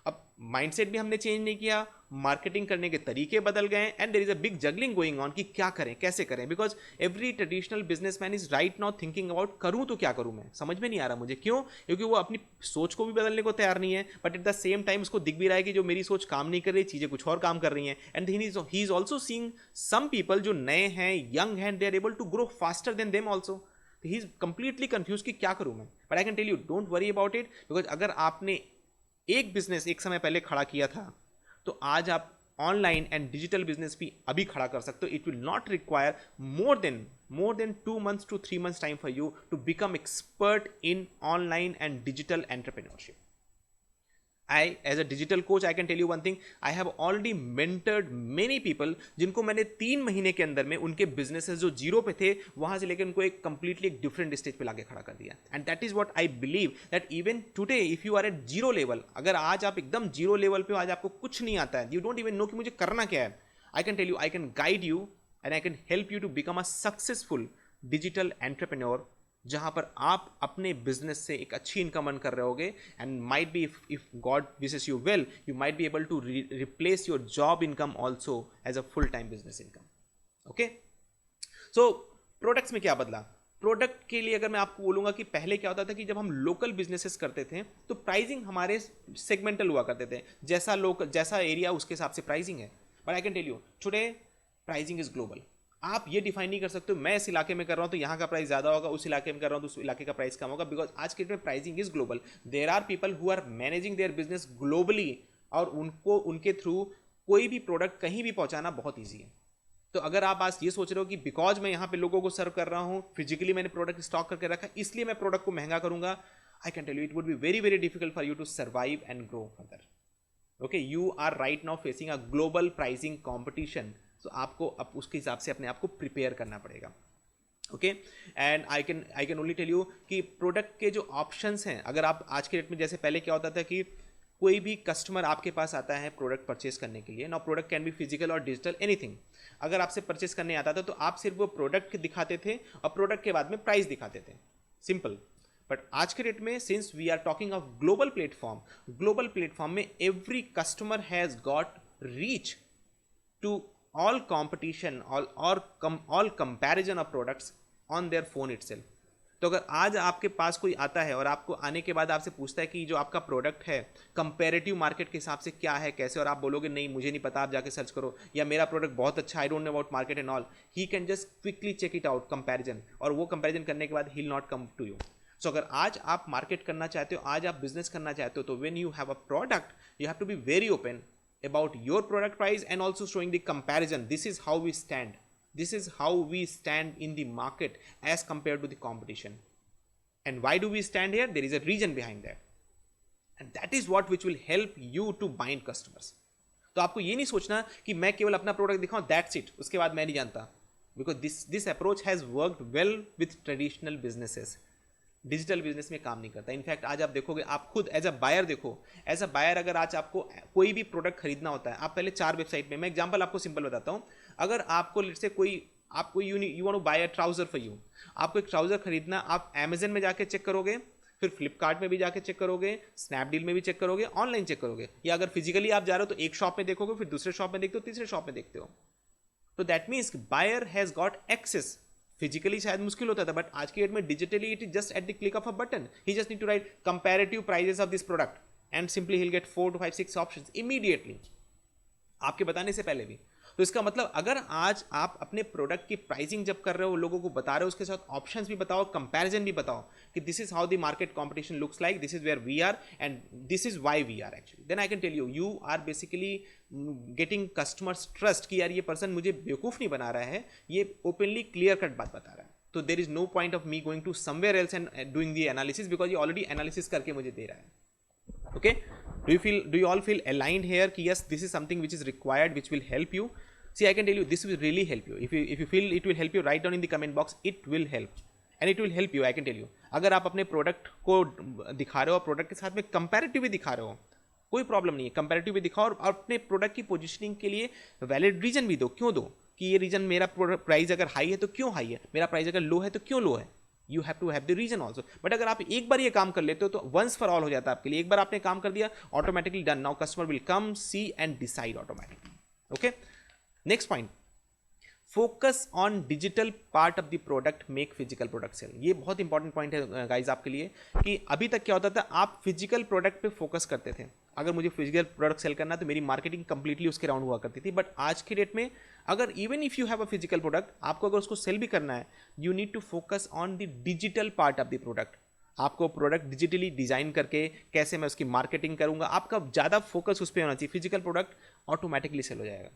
S1: अब माइंडसेट भी हमने चेंज नहीं किया, मार्केटिंग करने के तरीके बदल गए, and there is a big juggling going on कि क्या करें, कैसे करें, because every traditional businessman is right now thinking about करूं तो क्या करूं, मैं समझ में नहीं आ रहा मुझे, क्यों? क्योंकि वो अपनी सोच को भी बदलने को तैयार नहीं है, but at the same time उसको दिख भी रहा है कि जो मेरी सोच काम नहीं कर रही, चीजें कुछ और काम कर रही हैं, and he is also seeing some people जो नए हैं, यंग हैं, they are able to grow faster than them also. He is completely confuse कि क्या करूं मैं। But I can tell you, don't worry about it, because अगर आपने एक बिजनेस एक समय पहले खड़ा किया था तो आज आप ऑनलाइन एंड डिजिटल बिजनेस भी अभी खड़ा कर सकते हो। It will not require more than 2 months to 3 months time for you to become expert in online and digital entrepreneurship. As a digital coach, I can tell you one thing. I have already mentored many people जिनको मैंने 3 महीने के अंदर में उनके businesses जो zero पे थे वहां से लेकर उनको एक कंप्लीटली एक डिफरेंट स्टेज पे लाके खड़ा कर दिया। And that is what I believe that even today if you are at zero level, अगर आज आप एकदम जीरो लेवल पे हो, आज आपको कुछ नहीं आता है, यू डोंट इवन नो कि मुझे करना क्या है, I can tell you, I can guide you and I can help you to become a successful digital entrepreneur, जहां पर आप अपने बिजनेस से एक अच्छी इनकम अर्न कर रहे होगे, and might be if God wishes you well, you might be able to replace your job income also as a full time business income. Okay, so products में क्या बदला? प्रोडक्ट के लिए अगर मैं आपको बोलूंगा कि पहले क्या होता था कि जब हम लोकल बिजनेसेस करते थे तो प्राइसिंग हमारे सेगमेंटल हुआ करते थे, जैसा एरिया उसके हिसाब से प्राइसिंग है। But I can tell you today pricing is global. आप ये डिफाइन नहीं कर सकते हो मैं इस इलाके में कर रहा हूं तो यहाँ का प्राइस ज्यादा होगा, उस इलाके में कर रहा हूं तो उस इलाके का प्राइस कम होगा, बिकॉज आज के डेट में pricing is global. There are people who are managing their business globally, और उनको उनके थ्रू कोई भी प्रोडक्ट कहीं भी पहुंचाना बहुत ईजी है। तो अगर आप आज ये सोच रहे हो कि बिकॉज मैं यहाँ पे लोगों को सर्व कर रहा हूँ, फिजिकली मैंने प्रोडक्ट स्टॉक करके रखा, इसलिए मैं प्रोडक्ट को महंगा करूंगा, I can tell you it would be very very difficult for you to survive and grow further. Okay, you are right now facing a global pricing competition, तो आपको अब उसके हिसाब से अपने आप को प्रिपेयर करना पड़ेगा। Okay, and I can only tell you कि प्रोडक्ट के जो ऑप्शंस हैं, अगर आप आज के डेट में, जैसे पहले क्या होता था कि कोई भी कस्टमर आपके पास आता है प्रोडक्ट परचेस करने के लिए, now product can be physical और डिजिटल एनीथिंग, अगर आपसे परचेस करने आता था तो आप सिर्फ वो प्रोडक्ट दिखाते थे और प्रोडक्ट के बाद में प्राइस दिखाते थे, सिंपल। बट आज के डेट में since we are talking of global platform में every customer has got reach to all competition, all comparison of products on their phone itself। तो अगर आज आपके पास कोई आता है और आपको आने के बाद आपसे पूछता है कि जो आपका प्रोडक्ट है कंपैरेटिव मार्केट के हिसाब से क्या है, कैसे, और आप बोलोगे नहीं मुझे नहीं पता, आप जाके सर्च करो, या मेरा प्रोडक्ट बहुत अच्छा, I don't know about market and all, he can just quickly check it out comparison, और वो कंपैरिजन करने के बाद he will not come to you. So अगर आज आप मार्केट करना चाहते हो, आज आप बिजनेस करना चाहते हो, तो when you have a product you have to be very open, about your product price and also showing the comparison. This is how we stand. This is how we stand in the market as compared to the competition. And why do we stand here? There is a reason behind that. And that is what which will help you to bind customers. तो आपको ये नहीं सोचना कि मैं केवल अपना product दिखाऊं, दैट्स इट, उसके बाद मैं नहीं जानता. Because this approach has worked well with traditional businesses. Digital business में काम नहीं करता. इनफैक्ट आज आप देखोगे, आप खुद एज अ बायर देखो, एज अ बायर अगर आज आपको कोई भी प्रोडक्ट खरीदना होता है, आप पहले 4 वेबसाइट में, मैं एग्जांपल आपको सिंपल बताता हूँ. अगर आपको लेट्स से कोई आपको you want to buy a trouser for you, आपको एक ट्राउजर खरीदना, आप अमेजन में जाके चेक करोगे, फिर फ्लिपकार्ट में भी जाके चेक करोगे, स्नैपडील में भी चेक करोगे, ऑनलाइन चेक करोगे, या अगर फिजिकली आप जा रहे हो तो एक शॉप में देखोगे, फिर दूसरे शॉप में देखते हो, तीसरे शॉप में देखते हो. तो that means buyer has got access. Physically शायद मुश्किल होता था, बट आज की डेट में digitally it is just at the click of a button. He just need to write comparative prices of this product and simply he will get 4 to 5 6 options immediately, आपके बताने से पहले भी. तो इसका मतलब अगर आज आप अपने प्रोडक्ट की प्राइसिंग जब कर रहे हो, लोगों को बता रहे हो, उसके साथ ऑप्शंस भी बताओ, कंपैरिजन भी बताओ कि this is how the market competition looks like, this is where we are and this is why we are actually, then I can tell you are basically getting customers trust कि यार ये person मुझे बेवकूफ़ नहीं बना रहा है, ये ओपनली क्लियर कट बात बता रहा है. तो there is no point of me going to somewhere else and doing the analysis, because ये ऑलरेडी एनालिसिस करके मुझे दे रहा है. Okay, do you all feel aligned here कि yes, this is something which is required, which will help you? See, I can tell you this will really help you. If you feel it will help you, write down in the comment box. It will help, and it will help you. I can tell you. अगर आप अपने product को दिखा रहे हो, product के साथ में कंपैरेटिव भी दिखा रहे हो, कोई प्रॉब्लम नहीं है. कंपैरेटिव भी दिखाओ और अपने प्रोडक्ट की पोजिशनिंग के लिए वैलिड रीजन भी दो. क्यों दो कि ये रीजन, मेरा प्राइस अगर हाई है तो क्यों हाई है, मेरा प्राइस अगर लो है तो क्यों लो है. You have to have the reason also. But अगर आप एक बार ये काम कर लेते हो तो वंस फॉर ऑल हो जाता है आपके लिए. एक बार आपने काम कर दिया, automatically done. Now customer will come, see and decide automatically. Okay, next point, focus on digital part of the product make physical product sell. ये बहुत इंपॉर्टेंट पॉइंट है गाइज आपके लिए कि अभी तक क्या होता था, आप फिजिकल प्रोडक्ट पे फोकस करते थे. अगर मुझे फिजिकल प्रोडक्ट सेल करना तो मेरी मार्केटिंग कंप्लीटली उसके राउंड हुआ करती थी. बट आज की डेट में अगर even if you have a physical product, आपको अगर उसको सेल भी करना है, you need to focus on the digital part of the product. आपको प्रोडक्ट डिजिटली डिजाइन करके कैसे मैं उसकी मार्केटिंग करूंगा, आपका ज़्यादा फोकस उस पर होना चाहिए. फिजिकल प्रोडक्ट ऑटोमेटिकली सेल हो जाएगा.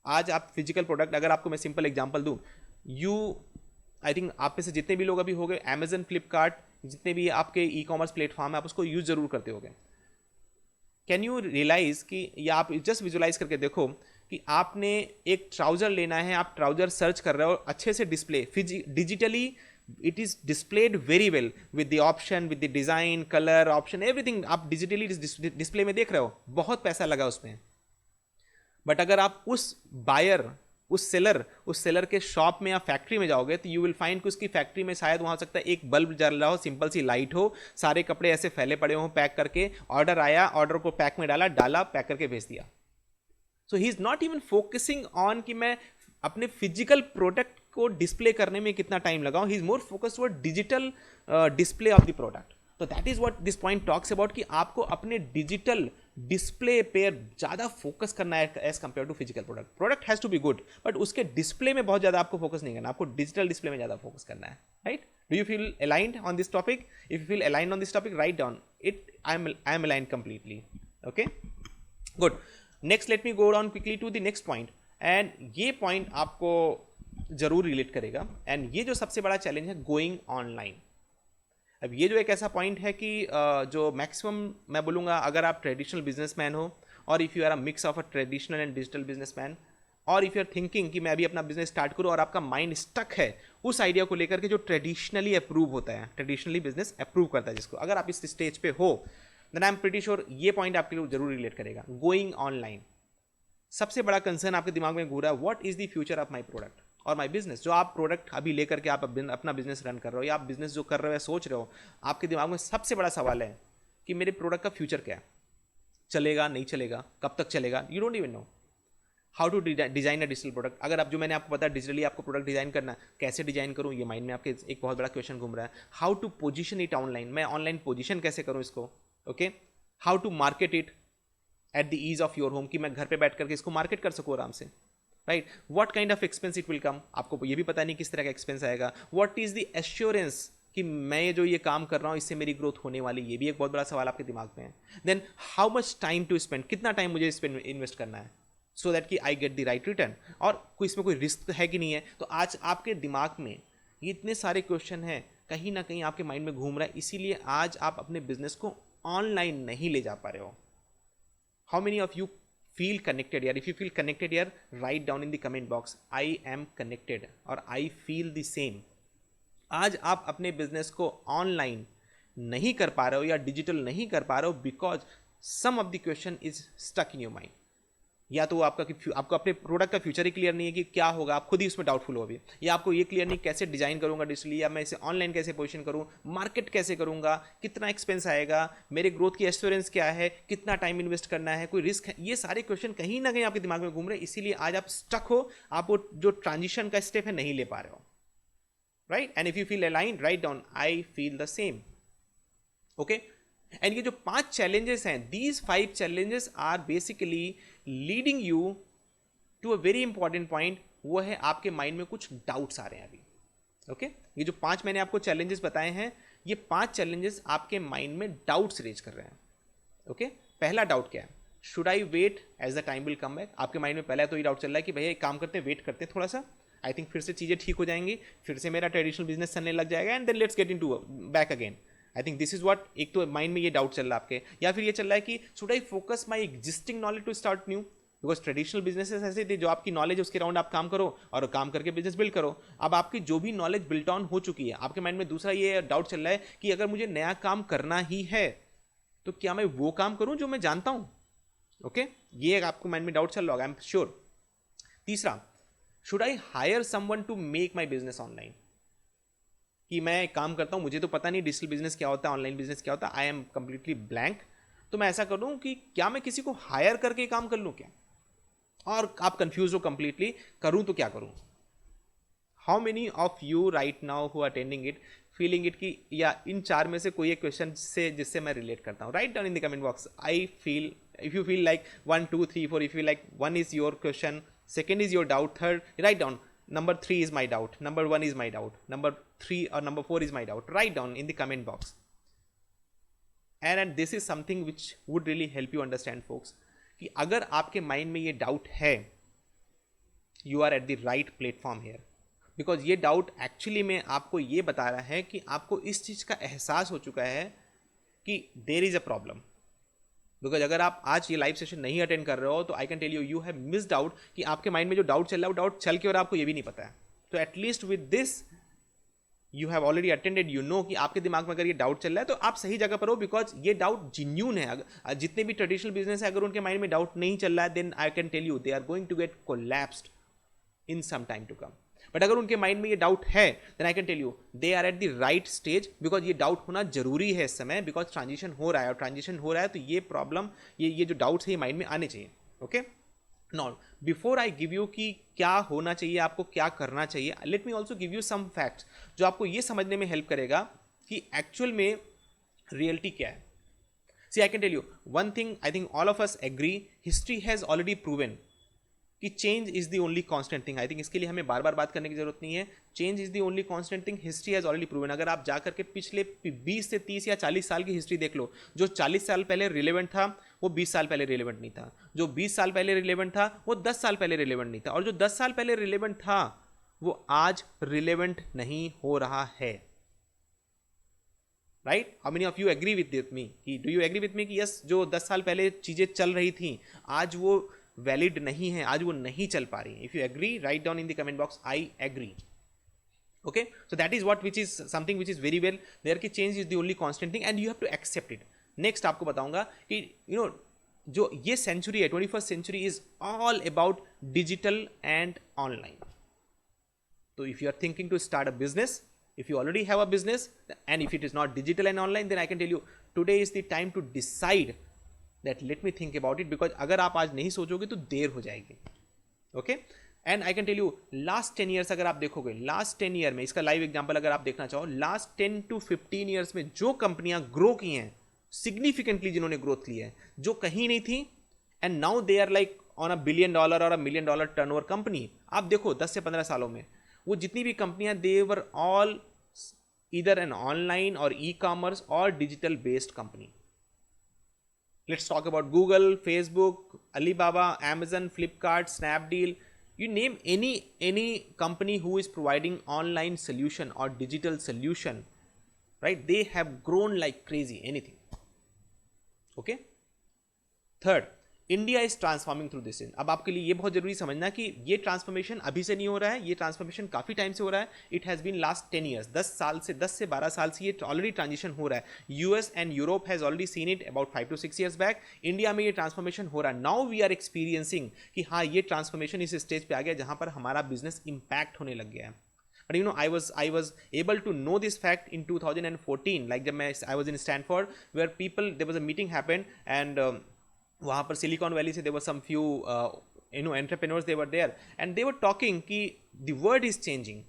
S1: आज आप फिजिकल प्रोडक्ट, अगर आपको मैं सिंपल एग्जांपल दूं, आई थिंक आप में से जितने भी लोग अभी हो गए, अमेजन, फ्लिपकार्ट, जितने भी आपके ई कॉमर्स प्लेटफॉर्म है, आप उसको यूज जरूर करते होगे. कैन यू रियलाइज कि, या आप जस्ट विजुलाइज करके देखो कि आपने एक ट्राउजर लेना है, आप ट्राउजर सर्च कर रहे हो, अच्छे से display digitally it is displayed very well with the option, with the design, colour option, everything आप डिजिटली डिस्प्ले में देख रहे हो, बहुत पैसा लगा उसमें. बट अगर आप उस बायर, उस सेलर के शॉप में या फैक्ट्री में जाओगे तो यू विल फाइंड कि उसकी फैक्ट्री में शायद वहाँ हो सकता है एक बल्ब जल रहा हो, सिंपल सी लाइट हो, सारे कपड़े ऐसे फैले पड़े हों पैक करके, ऑर्डर आया, ऑर्डर को पैक में डाला, पैक करके भेज दिया. So he is not even focusing on कि मैं अपने फिजिकल प्रोडक्ट को डिस्प्ले करने में कितना टाइम लगाऊं. He is more focused toward digital display of the product. तो that is what this point talks about कि आपको अपने डिजिटल डिस्प्ले पे ज़्यादा फोकस करना है as compare to physical product. Product has to be good, but उसके display में बहुत ज़्यादा आपको फोकस नहीं करना, आपको डिजिटल डिस्प्ले में ज़्यादा फोकस करना है. Right? Do you feel aligned on this topic? If you feel aligned on this topic, write down it. I am aligned completely. Okay, good. Next let me go down quickly to the next point, and ये point आपको जरूर relate करेगा. And ये जो सबसे बड़ा challenge है, going online. अब ये जो एक ऐसा पॉइंट है कि जो मैक्सिमम मैं बोलूँगा, अगर आप ट्रेडिशनल बिजनेसमैन हो, और if you are a mix of a traditional and digital businessman, और इफ़ यू आर थिंकिंग कि मैं अभी अपना बिजनेस स्टार्ट करूँ, और आपका माइंड स्टक है उस आइडिया को लेकर के जो ट्रेडिशनली अप्रूव होता है, ट्रेडिशनली बिजनेस अप्रूव करता है जिसको, अगर आप इस स्टेज पे हो, then I am pretty sure ये पॉइंट आपके लिए जरूर रिलेट करेगा. गोइंग ऑनलाइन, सबसे बड़ा कंसर्न आपके दिमाग में घूरा, what is the future of my product और माई बिजनेस. जो आप प्रोडक्ट अभी लेकर के आप अपना बिजनेस रन कर रहे हो, या आप बिजनेस जो कर रहे हो या सोच रहे हो, आपके दिमाग में सबसे बड़ा सवाल है कि मेरे प्रोडक्ट का फ्यूचर क्या है, चलेगा नहीं चलेगा, कब तक चलेगा. You don't even know how to design a digital product. अगर आप, जो मैंने आपको बताया, डिजिटली आपको प्रोडक्ट डिजाइन करना है, कैसे डिजाइन करूँ, ये माइंड में आपके एक बहुत बड़ा क्वेश्चन घूम रहा है. How to position it online, मैं ऑनलाइन पोजिशन कैसे करूँ इसको. Okay, how to market it at the ease of your home, कि मैं घर पे बैठ करके इसको मार्केट कर सकूँ आराम से. Right? What kind of expense it will come, आपको ये भी पता नहीं किस तरह का एक्सपेंस आएगा. व्हाट इज द एश्योरेंस कि मैं ये जो ये काम कर रहा हूँ इससे मेरी ग्रोथ होने वाली, ये भी एक बहुत बड़ा सवाल आपके दिमाग में है. Then how much time to spend, कितना टाइम मुझे इस पर इन्वेस्ट करना है सो दैट कि I get the right return, और कोई इसमें कोई रिस्क है कि नहीं है. तो आज आपके दिमाग में ये इतने सारे क्वेश्चन हैं, कहीं ना कहीं आपके माइंड में घूम रहा है, इसीलिए आज आप अपने बिजनेस को ऑनलाइन नहीं ले जा पा रहे हो. How many of you feel connected here? If you feel connected here, write down in the comment box, I am connected और I feel the same. आज आप अपने बिजनेस को ऑनलाइन नहीं कर पा रहे हो या डिजिटल नहीं कर पा रहे हो because some of the question is stuck in your mind. या तो आपको अपने प्रोडक्ट का फ्यूचर ही क्लियर नहीं है कि क्या होगा, आप खुद ही उसमें डाउटफुल हो अभी, या आपको ये क्लियर नहीं कैसे डिजाइन करूंगा डिजिटली, या मैं इसे ऑनलाइन कैसे पोजीशन करूं, मार्केट कैसे करूंगा, कितना एक्सपेंस आएगा, मेरे ग्रोथ की एश्योरेंस क्या है, कितना टाइम इन्वेस्ट करना है, कोई रिस्क है. ये सारे क्वेश्चन कहीं ना कहीं आपके दिमाग में घूम रहे हैं, इसीलिए आज आप स्टक हो, आप वो जो ट्रांजिशन का स्टेप है नहीं ले पा रहे हो. Right, and if you feel aligned, write down I feel the same. Okay, and ये जो 5 चैलेंजेस हैं, these 5 challenges are basically leading you to a very important point. वो है आपके माइंड में कुछ डाउट्स आ रहे हैं अभी. ओके, ये जो 5 मैंने आपको चैलेंजेस बताए हैं, ये 5 चैलेंजेस आपके माइंड में डाउट्स रेज कर रहे हैं. ओके, पहला डाउट क्या है, should I wait as the time will come back. आपके माइंड में पहला तो ये डाउट चल रहा है कि भैया एक काम करते हैं, वेट करते हैं थोड़ा सा, आई थिंक फिर से चीज़ें ठीक हो जाएंगी, फिर से मेरा ट्रेडिशनल बिजनेस चलने लग जाएगा, and then let's get into back again. I think this is what, एक तो माइंड में ये डाउट चल रहा है आपके. या फिर ये चल रहा है कि should I focus my existing knowledge to start new, because traditional businesses ऐसे थे जो आपकी नॉलेज है उसके राउंड आप काम करो और काम करके बिजनेस बिल्ड करो. अब आपकी जो भी नॉलेज बिल्ट ऑन हो चुकी है, आपके माइंड में दूसरा ये डाउट चल रहा है कि अगर मुझे नया काम करना ही है तो क्या मैं वो काम करूं जो मैं जानता हूं. ओके, ये आपको माइंड में डाउट चल रहा होगा, आई एम श्योर. तीसरा, should I hire someone to make my business online, कि मैं काम करता हूं, मुझे तो पता नहीं डिजिटल बिजनेस क्या होता है, ऑनलाइन बिजनेस क्या होता है, आई एम कंप्लीटली ब्लैंक, तो मैं ऐसा करूं कि क्या मैं किसी को हायर करके काम कर लूं क्या, और आप कंफ्यूज हो कंप्लीटली, करूं तो क्या करूं. How many of you right now who attending it feeling it कि या इन 4 में से कोई एक क्वेश्चन से जिससे मैं रिलेट करता हूं. Right down in the comment box, I feel, if you feel like 1 2 3 4, if you like 1 is your question, second is your doubt, third write down number 3 is my doubt, number 1 is my doubt, number 3 or number 4 is my doubt. Write down in the comment box, and this is something which would really help you understand folks कि अगर आपके mind में ये doubt है, you are at the right platform here, because ये doubt actually में आपको ये बता रहा है कि आपको इस चीज़ का एहसास हो चुका है कि there is a problem. Because अगर आप आज ये लाइव सेशन नहीं अटेंड कर रहे हो तो I can tell you, you have missed out कि आपके माइंड में जो डाउट चल रहा है वो डाउट चल के और आपको ये भी नहीं पता है. तो at least with this you have already attended, you know कि आपके दिमाग में अगर ये डाउट चल रहा है तो आप सही जगह पर हो, बिकॉज ये डाउट जिन्यून है. अगर जितने भी ट्रेडिशनल बिजनेस है, अगर उनके माइंड में डाउट नहीं चल रहा है, then I can tell you they are going to get collapsed in some time to come. But अगर उनके माइंड में ये डाउट है, then I can tell you they are at the right stage, because ये doubt होना जरूरी है इस समय, बिकॉज ट्रांजिशन हो रहा है, और ट्रांजिशन हो रहा है तो ये प्रॉब्लम, ये जो डाउट्स है ये माइंड में आने चाहिए. Okay, now before I give you कि क्या होना चाहिए, आपको क्या करना चाहिए, let me also give you some facts जो आपको ये समझने में हेल्प करेगा कि एक्चुअल में रियलिटी क्या है. See I can tell you one thing, I think all of us agree, history has already proven कि change is the only constant thing. I think इसके लिए हमें बार बार बात करने की जरूरत नहीं है. Change is the only constant thing, history has already proven. अगर आप जाकर के पिछले 20 से 30 या 40 साल की हिस्ट्री देख लो, जो 40 साल पहले रिलेवेंट था वो 20 साल पहले रिलेवेंट नहीं था, जो 20 साल पहले रिलेवेंट था वो 10 साल पहले रिलेवेंट नहीं था, और जो 10 साल पहले रिलेवेंट था वो आज रिलेवेंट नहीं हो रहा है. Right, how many of you agree with me, कि do you agree with me कि यस, जो 10 साल पहले चीजें चल रही थी आज वो वैलिड नहीं है, आज वो नहीं चल पा रही है. If you agree, write down in the comment box I agree. Okay, so that is what which is something which is very well there की change is the only constant thing and you have to accept it. Next आपको बताऊंगा कि you know जो ये century है, 21st century is all about digital and online. तो if you are thinking to start a business, if you already have a business and if it is not digital and online, then I can tell you today is the time to decide that let me think about it, because अगर आप आज नहीं सोचोगे तो देर हो जाएगी. Okay, and I can tell you last 10 years अगर आप देखोगे, लास्ट 10 ईयर में, इसका लाइव एग्जांपल अगर आप देखना चाहो, लास्ट 10 to 15 ईयर्स में जो कंपनियां ग्रो की हैं सिग्निफिकेंटली, जिन्होंने ग्रोथ की है, जो कहीं नहीं थी, and now they are like on $1 billion और $1 million टर्नओवर कंपनी. आप देखो 10 से 15 सालों में वो जितनी भी कंपनियां, they were all either an online or e-commerce or digital based company. Let's talk about Google, Facebook, Alibaba, Amazon, Flipkart, Snapdeal. You name any company who is providing online solution or digital solution, right? They have grown like crazy. Anything. Okay. Third, India is transforming through this in. अब आपके लिए ये बहुत जरूरी समझना कि ये transformation अभी से नहीं हो रहा है, ये ट्रांसफॉर्मेशन काफी टाइम से हो रहा है. It has been last 10 years, 10 से 12 साल से ये ऑलरेडी ट्रांजिशन हो रहा है. US and Europe has already seen it about 5 to 6 years back. India में ये ट्रांसफॉर्मेशन हो रहा है. नाउ वी आर एक्सपीरियंसिंग कि हाँ, ये ट्रांसफॉर्मेशन इस स्टेज पे आ गया जहां पर हमारा बिजनेस इंपैक्ट होने लग गया है. But you know, I was able to know this fact in 2014, like जब मैं I was in Stanford, where people, there was a meeting happened and वहाँ पर सिलिकॉन वैली से there were some few entrepreneurs, they were there and they were talking कि the world is changing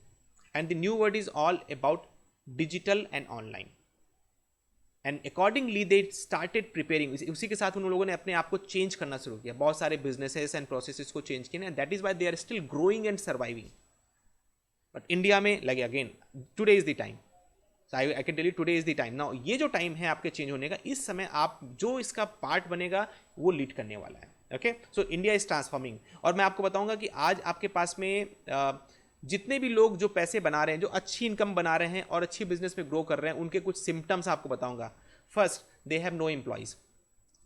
S1: and the new word is all about digital and online. And accordingly they started preparing. उसी के साथ उन लोगों ने अपने आप को चेंज करना शुरू किया. बहुत सारे बिजनेसेस एंड प्रोसेसेस को चेंज किए and that is why they are still growing and surviving. But India में लगे again, today is the time. I can tell you today is the time. Now ये जो टाइम है आपके change होने का, इस समय आप जो इसका पार्ट बनेगा वो लीड करने वाला है. Okay, so India is transforming. और मैं आपको बताऊंगा कि आज आपके पास में जितने भी लोग जो पैसे बना रहे हैं, जो अच्छी इनकम बना रहे हैं और अच्छी बिजनेस में ग्रो कर रहे हैं, उनके कुछ सिम्टम्स आपको बताऊंगा. First, they have no employees.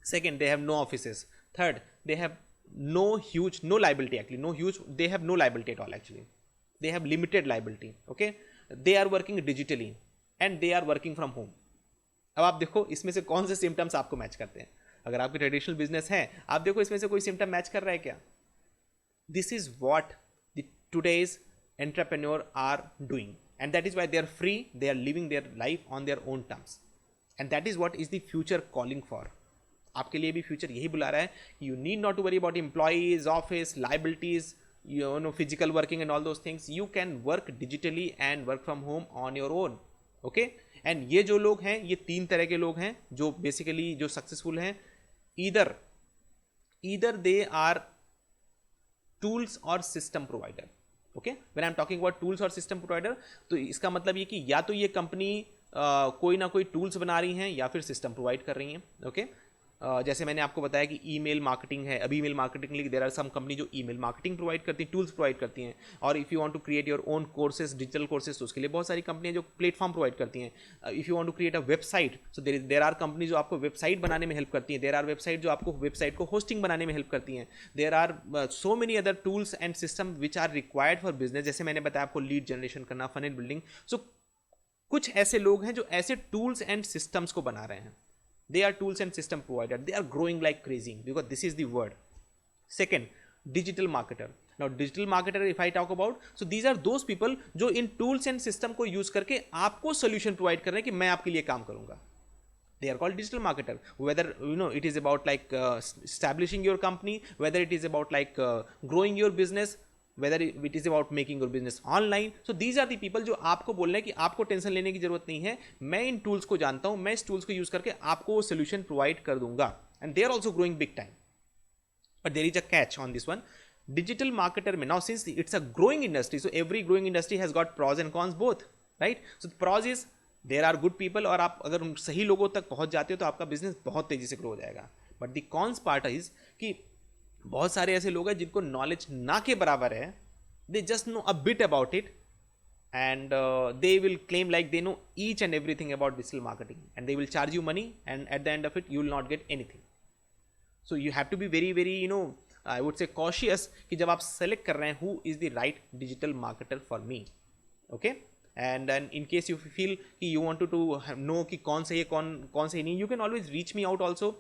S1: Second, they have no offices. Third, they have no liability actually, no huge, they have no liability at all actually. They have limited liability. Okay, they are working digitally and they are working from home. अब आप देखो इसमें से कौन से symptoms आपको match करते हैं. अगर आपकी ट्रेडिशनल बिजनेस है, आप देखो इसमें से कोई सिम्टम मैच कर रहा है क्या. This is what the today's entrepreneur are doing and that is why they are free, they are living their life on their own terms and that is what is the future calling for. आपके लिए भी future यही बुला रहा है. You need not to worry about employees, office, liabilities, physical working and all those things. You can work digitally and work from home on your own. Okay, and ये जो लोग हैं, ये तीन तरह के लोग हैं जो बेसिकली जो सक्सेसफुल हैं. either they are tools or system provider. Okay, when I'm talking about tools or system provider, तो इसका मतलब ये कि या तो ये कंपनी कोई ना कोई टूल्स बना रही हैं या फिर सिस्टम प्रोवाइड कर रही हैं. ओके, जैसे मैंने आपको बताया कि ईमेल मार्केटिंग है. अभी ईमेल मार्केटिंग के लिए देयर आर सम कंपनी जो ईमेल मार्केटिंग प्रोवाइड करती हैं, टूल्स प्रोवाइड करती हैं. और if you want to create your own courses, digital courses, तो उसके लिए बहुत सारी कंपनियां जो प्लेटफॉर्म प्रोवाइड करती हैं. If you want to create a website, so there are company जो आपको वेबसाइट बनाने में हेल्प करती हैं. देयर आर वेबसाइट जो आपको वेबसाइट को होस्टिंग बनाने में हेल्प करती हैं. There are so many other tools and system which are required for business. जैसे मैंने बताया आपको लीड जनरेशन करना, फनेल बिल्डिंग. सो कुछ ऐसे लोग हैं जो ऐसे टूल्स एंड सिस्टम्स को बना रहे हैं. They are tools and system provider. They are growing like crazy because this is the word. Second, digital marketer. Now digital marketer if I talk about, so these are those people जो इन tools and system को use करके आपको solution provide कर रहे हैं कि मैं आपके लिए काम करूंगा. They are called digital marketer. Whether it is about like establishing your company, whether it is about like growing your business, whether it is about making your business online. So these are the people जो आपको बोल रहे हैं कि आपको tension लेने की जरूरत नहीं है, मैं इन टूल्स को जानता हूं, मैं इस टूल्स को यूज करके आपको वो सोल्यूशन प्रोवाइड कर दूंगा. And they are also growing big time. But there is a catch on this one. Digital marketer में now since it's a growing industry, so every growing industry has got pros and cons both, right. So pros is there are good people और आप अगर सही लोगों तक पहुंच जाते हो तो आपका बिजनेस बहुत तेजी से ग्रो हो जाएगा. But the cons part is कि बहुत सारे ऐसे लोग हैं जिनको नॉलेज ना के बराबर है. They just know a bit about it and they will claim like they know each and everything about digital marketing and they will charge you money and at the end of it you will not get anything. So you have to be very very I would say cautious कि जब आप select कर रहे हैं who is the right digital marketer for me. Okay, and in case you feel कि you want to know कि कौन सही है कौन सही नहीं, you can always reach me out also.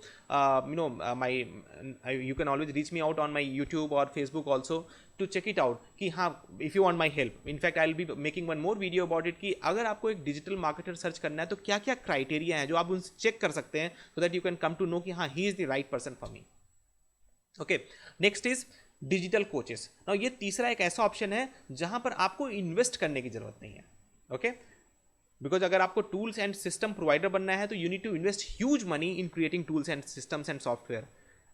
S1: You can always reach me out on my YouTube or Facebook also to check it out कि हाँ, if you want my help. In fact I'll be making one more video about it कि अगर आपको एक digital marketer search करना है तो क्या क्या क्राइटेरिया है जो आप उनसे चेक कर सकते हैं so that you can come to know कि हाँ, he is the right person for me. Okay, next is digital coaches. Now ये तीसरा एक ऐसा ऑप्शन है जहां पर आपको इन्वेस्ट करने की जरूरत नहीं है. ओके, बिकॉज अगर आपको टूल्स एंड सिस्टम प्रोवाइडर बनना है तो you need to invest huge money in creating tools and systems and software.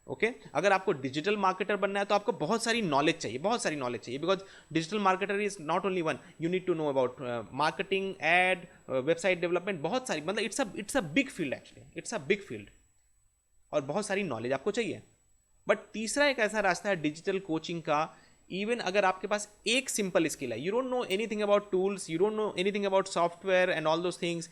S1: Okay अगर आपको डिजिटल मार्केटर बनना है तो आपको बहुत सारी नॉलेज चाहिए, बहुत सारी नॉलेज चाहिए, because digital marketer is not only one, you need to know about marketing, ad, website development, बहुत सारी, मतलब it's a big field, actually it's a big field और बहुत सारी नॉलेज आपको चाहिए। बट तीसरा एक ऐसा रास्ता है डिजिटल कोचिंग का, इवन अगर आपके पास एक सिंपल स्किल है, you don't know anything about tools, you don't know anything about software and all those things,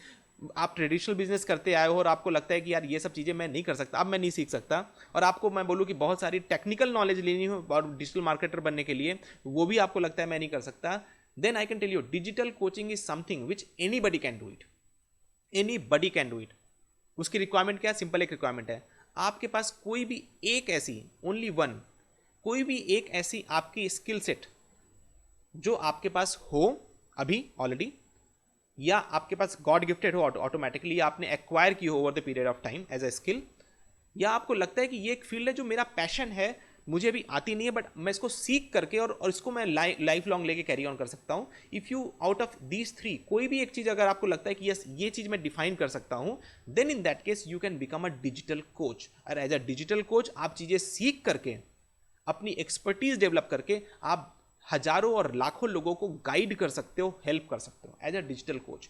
S1: आप ट्रेडिशनल बिजनेस करते आए हो और आपको लगता है कि यार ये सब चीज़ें मैं नहीं कर सकता, अब मैं नहीं सीख सकता, और आपको मैं बोलूँ कि बहुत सारी टेक्निकल नॉलेज लेनी हो और डिजिटल मार्केटर बनने के लिए, वो भी आपको लगता है मैं नहीं कर सकता, then I can tell you digital coaching is something which anybody can do it, anybody can do it. उसकी रिक्वायरमेंट क्या है? सिंपल एक रिक्वायरमेंट है, आपके पास कोई भी एक ऐसी, ओनली वन, कोई भी एक ऐसी आपकी स्किल सेट जो आपके पास हो अभी ऑलरेडी, या आपके पास गॉड गिफ्टेड हो ऑटोमेटिकली, या आपने एक्वायर की हो over the period of time as a skill, या आपको लगता है कि ये एक फील्ड है जो मेरा पैशन है, मुझे अभी आती नहीं है बट मैं इसको सीख करके और इसको मैं लाइफ लॉन्ग लेके कैरी ऑन कर सकता हूँ। If you out of these three कोई भी एक चीज़ अगर आपको लगता है कि यस ये चीज़ मैं डिफाइन कर सकता हूँ, then in that case you can become a digital coach. और एज अ डिजिटल कोच आप चीज़ें सीख करके, अपनी एक्सपर्टीज डेवलप करके आप हजारों और लाखों लोगों को गाइड कर सकते हो, हेल्प कर सकते हो एज अ डिजिटल कोच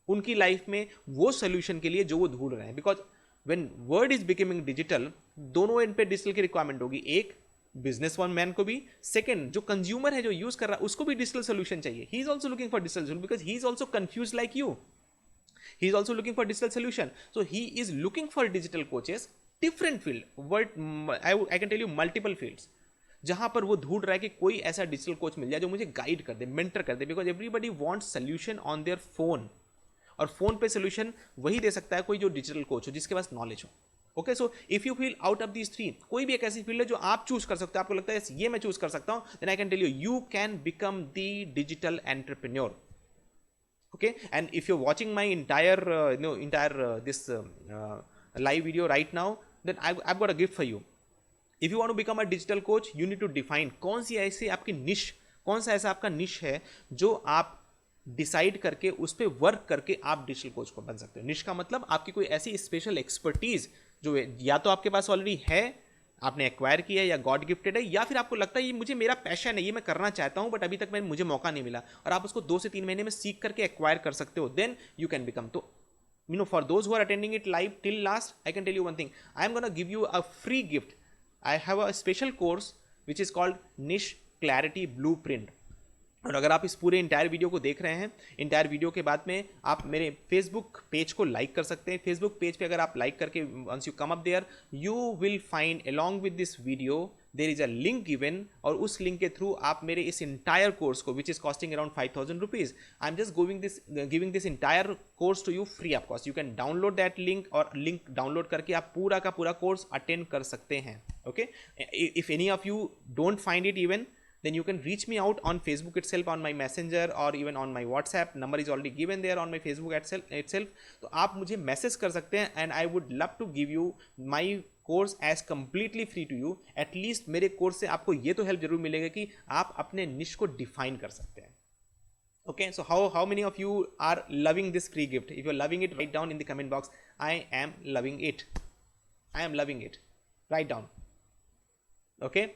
S1: उनकी लाइफ में वो सोल्यूशन के लिए जो वो ढूंढ रहे हैं। Because when world is becoming digital, दोनों एंड पे डिजिटल की रिक्वायरमेंट होगी, एक बिजनेस वन मैन को भी, सेकंड जो कंज्यूमर है जो यूज कर रहा है उसको भी डिजिटल सोल्यूशन चाहिए। ही is also looking for digital solution because he is also confuse like you, he is also looking for digital solution, so he is looking for digital coaches, different field, world I can tell you multiple fields, जहां पर वो ढूंढ रहा है कि कोई ऐसा digital coach मिल जाए जो मुझे गाइड कर दे, मेंटर कर दे, because everybody wants solution on their phone, और फोन पे सोल्यूशन वही दे सकता है कोई जो डिजिटल कोच हो, जिसके पास नॉलेज हो। Okay, so if you feel out of these three कोई भी एक ऐसी फील्ड है जो आप चूज कर सकते हो, आपको लगता है ये मैं चूज कर सकता हूं, then I can tell you you can become the digital entrepreneur. Okay, and if you're watching my entire this live video right now, then I've got a gift for you. If you want to become a digital coach, you need to define कौन सी ऐसी आपकी निश, कौन सा ऐसा आपका निश है जो आप डिसाइड करके उस पर वर्क करके आप डिजिटल कोच को बन सकते हो। निश का मतलब आपकी कोई ऐसी स्पेशल एक्सपर्टीज जो या तो आपके पास ऑलरेडी है, आपने एक्वायर किया है, या गॉड गिफ्टेड है, या फिर आपको लगता है ये मुझे मेरा पैशन है, ये मैं करना चाहता हूं बट अभी तक मुझे मौका नहीं मिला, और आप उसको 2 से 3 महीने में सीख करके एक्वायर कर सकते हो, देन यू कैन बिकम। तो for those who are attending it live till last, I can tell you one thing, I am gonna give you a free gift. I have a special course which is called niche clarity blueprint. और अगर आप इस पूरे entire video को देख रहे हैं, entire video के बाद में आप मेरे फेसबुक पेज को लाइक कर सकते हैं। फेसबुक पेज पे अगर आप लाइक करके once you come up there, you will find along with this video there is a link given, और उस लिंक के थ्रू आप मेरे इस इंटायर कोर्स को which is costing around 5000 rupees, I am just giving this entire course to you free of cost. You can download that link, और link download करके आप पूरा का पूरा कोर्स अटेंड कर सकते हैं। Okay, if any of you don't find it even, then you can reach me out on Facebook itself, on my messenger, or even on my WhatsApp number is already given there on my Facebook itself। तो आप मुझे message कर सकते हैं, and I would love to give you my course as completely free to you। At least मेरे course से आपको ये तो हेल्प जरूर मिलेगा कि आप अपने निश को डिफाइन कर सकते हैं। Okay, so how many of you are loving this free gift? If you're loving it, write down in the comment box, I am loving it, I am loving it, write down। Okay,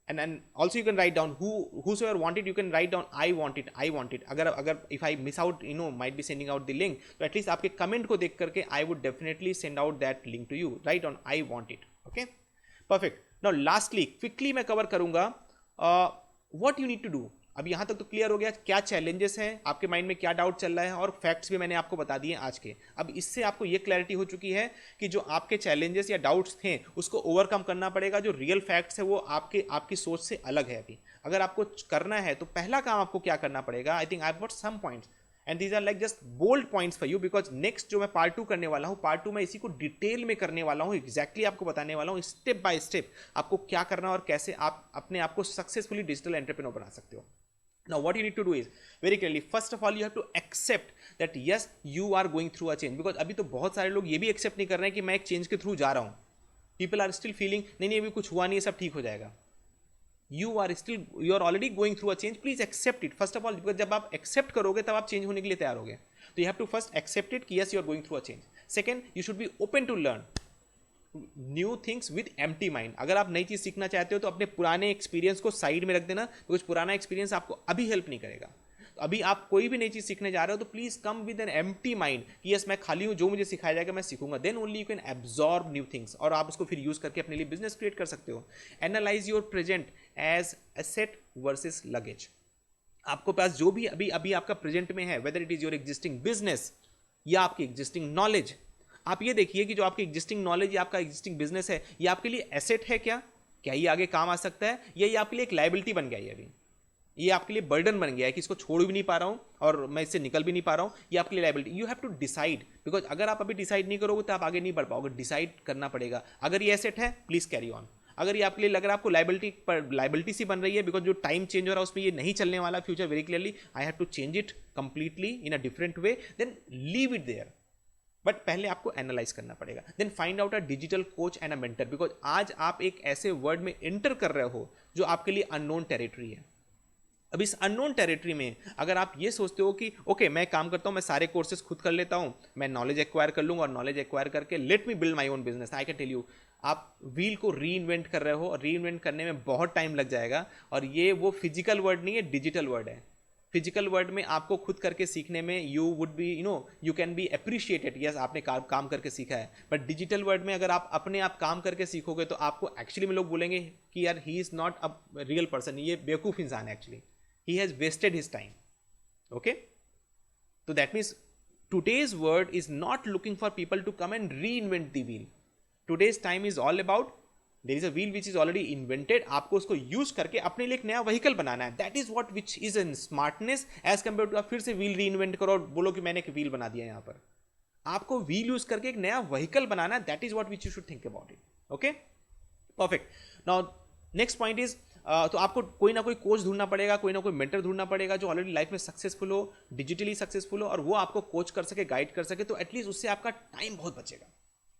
S1: and also you can write down whosoever want it, you can write down I want it, I want it। अगर if I miss out, might be sending out the link, तो at least आपके comment को देख करके I would definitely send out that link to you। write down I want it। okay, perfect। now lastly quickly मैं cover करूंगा what you need to do। अब यहां तक तो क्लियर हो गया क्या चैलेंजेस हैं, आपके माइंड में क्या डाउट चल रहा है, और फैक्ट्स भी मैंने आपको बता दिए आज के। अब इससे आपको ये क्लैरिटी हो चुकी है कि जो आपके चैलेंजेस या डाउट्स थे उसको ओवरकम करना पड़ेगा। जो रियल फैक्ट्स है वो आपकी सोच से अलग है। अभी अगर आपको करना है तो पहला काम आपको क्या करना पड़ेगा, I think I have got some points and these are like just bold points for you, because next जो मैं पार्ट 2 करने वाला हूँ, पार्ट 2 में इसी को डिटेल में करने वाला हूँ, एग्जैक्टली आपको बताने वाला हूँ स्टेप बाय स्टेप आपको क्या करना और कैसे आप अपने आप को सक्सेसफुली डिजिटल एंटरप्रेन्योर बना सकते हो। Now what you need to do is very clearly, first of all you have to accept that yes you are going through a change, because अभी तो बहुत सारे लोग ये भी एक्सेप्ट नहीं कर रहे हैं कि मैं एक चेंज के थ्रू जा रहा हूँ। People are still feeling नहीं अभी कुछ हुआ नहीं है, सब ठीक हो जाएगा। You are already going through a change, please accept it first of all, because जब आप accept करोगे तब आप चेंज होने के लिए तैयार होगे। तो you have to first accept it कि yes you are going through a change। Second, you should be open to learn। New things with empty mind. अगर आप नई चीज़ सीखना चाहते हो तो अपने पुराने एक्सपीरियंस को साइड में रख देना, बिकॉज पुराना एक्सपीरियंस आपको अभी हेल्प नहीं करेगा। तो अभी आप कोई भी नई चीज़ सीखने जा रहे हो तो please come with an empty mind कि यस मैं खाली हूँ, जो मुझे सिखाया जाएगा मैं सीखूंगा, then only you can absorb new things, और आप उसको फिर यूज़ करके अपने लिए बिजनेस क्रिएट कर सकते हो। Analyse your present as asset versus luggage. आपको पास जो भी अभी अभी आपका प्रेजेंट में है, whether it is your existing business या आपकी एग्जिस्टिंग नॉलेज, आप ये देखिए कि जो आपकी एग्जिस्टिंग नॉलेज या आपका एग्जिस्टिंग बिजनेस है, ये आपके लिए एसेट है क्या ये आगे काम आ सकता है, या ये आपके लिए एक लाइबिलिटी बन गया है, अभी ये आपके लिए बर्डन बन गया है कि इसको छोड़ भी नहीं पा रहा हूँ और मैं इससे निकल भी नहीं पा रहा हूँ, ये आपके लिए liability. You have to decide, because अगर आप अभी डिसाइड नहीं करोगे तो आप आगे नहीं बढ़ पाओगे, डिसाइड करना पड़ेगा। अगर ये एसेट है प्लीज कैरी ऑन, अगर ये आपके लिए लग रहा है आपको लाइबिलिटी सी बन रही है, बिकॉज जो टाइम चेंज हो रहा है उसमें ये नहीं चलने वाला future very clearly, I have to change it completely in a different way, then leave it there. But पहले आपको एनालाइज करना पड़ेगा। Then find out a digital coach and a mentor, because आज आप एक ऐसे वर्ड में एंटर कर रहे हो जो आपके लिए अननोन टेरिटरी है। अब इस अननोन टेरिटरी में अगर आप ये सोचते हो कि ओके मैं काम करता हूँ, मैं सारे कोर्सेज खुद कर लेता हूँ, मैं नॉलेज एक्वायर कर लूँगा और नॉलेज एक्वायर करके let me build my own business, I can tell you आप व्हील को री इन्वेंट कर रहे हो, और री इन्वेंट करने में बहुत टाइम लग जाएगा। और ये वो फिजिकल वर्ड नहीं है, डिजिटल वर्ड है। फिजिकल वर्ड में आपको खुद करके सीखने में you would B you can be appreciated, yes आपने काम करके सीखा है। बट डिजिटल वर्ड में अगर आप अपने आप काम करके सीखोगे तो आपको एक्चुअली में लोग बोलेंगे कि यार he is not a real person, ये बेवकूफ़ इंसान है, actually he has wasted his time. Okay, so that means today's world is not looking for people to come and reinvent the wheel. Today's time is all about there is a wheel which is already invented, आपको उसको use करके अपने लिए एक नया vehicle बनाना है। That is what which is an smartness as compare to आप फिर से व्हील रीइन्वेंट करो और बोलो कि मैंने एक व्हील बना दिया। यहाँ पर आपको व्हील यूज करके एक नया व्हीकल बनाना है, that is what which you should think about it. Okay, perfect. Now next point is तो आपको कोई ना कोई कोच ढूंढना पड़ेगा, कोई ना कोई मेंटर ढूंढना पड़ेगा जो ऑलरेडी लाइफ में सक्सेसफुल हो, डिजिटली सक्सेसफुल हो, और वो आपको कोच कर सके, गाइड कर सके, तो एटलीस्ट उससे आपका टाइम बहुत बचेगा।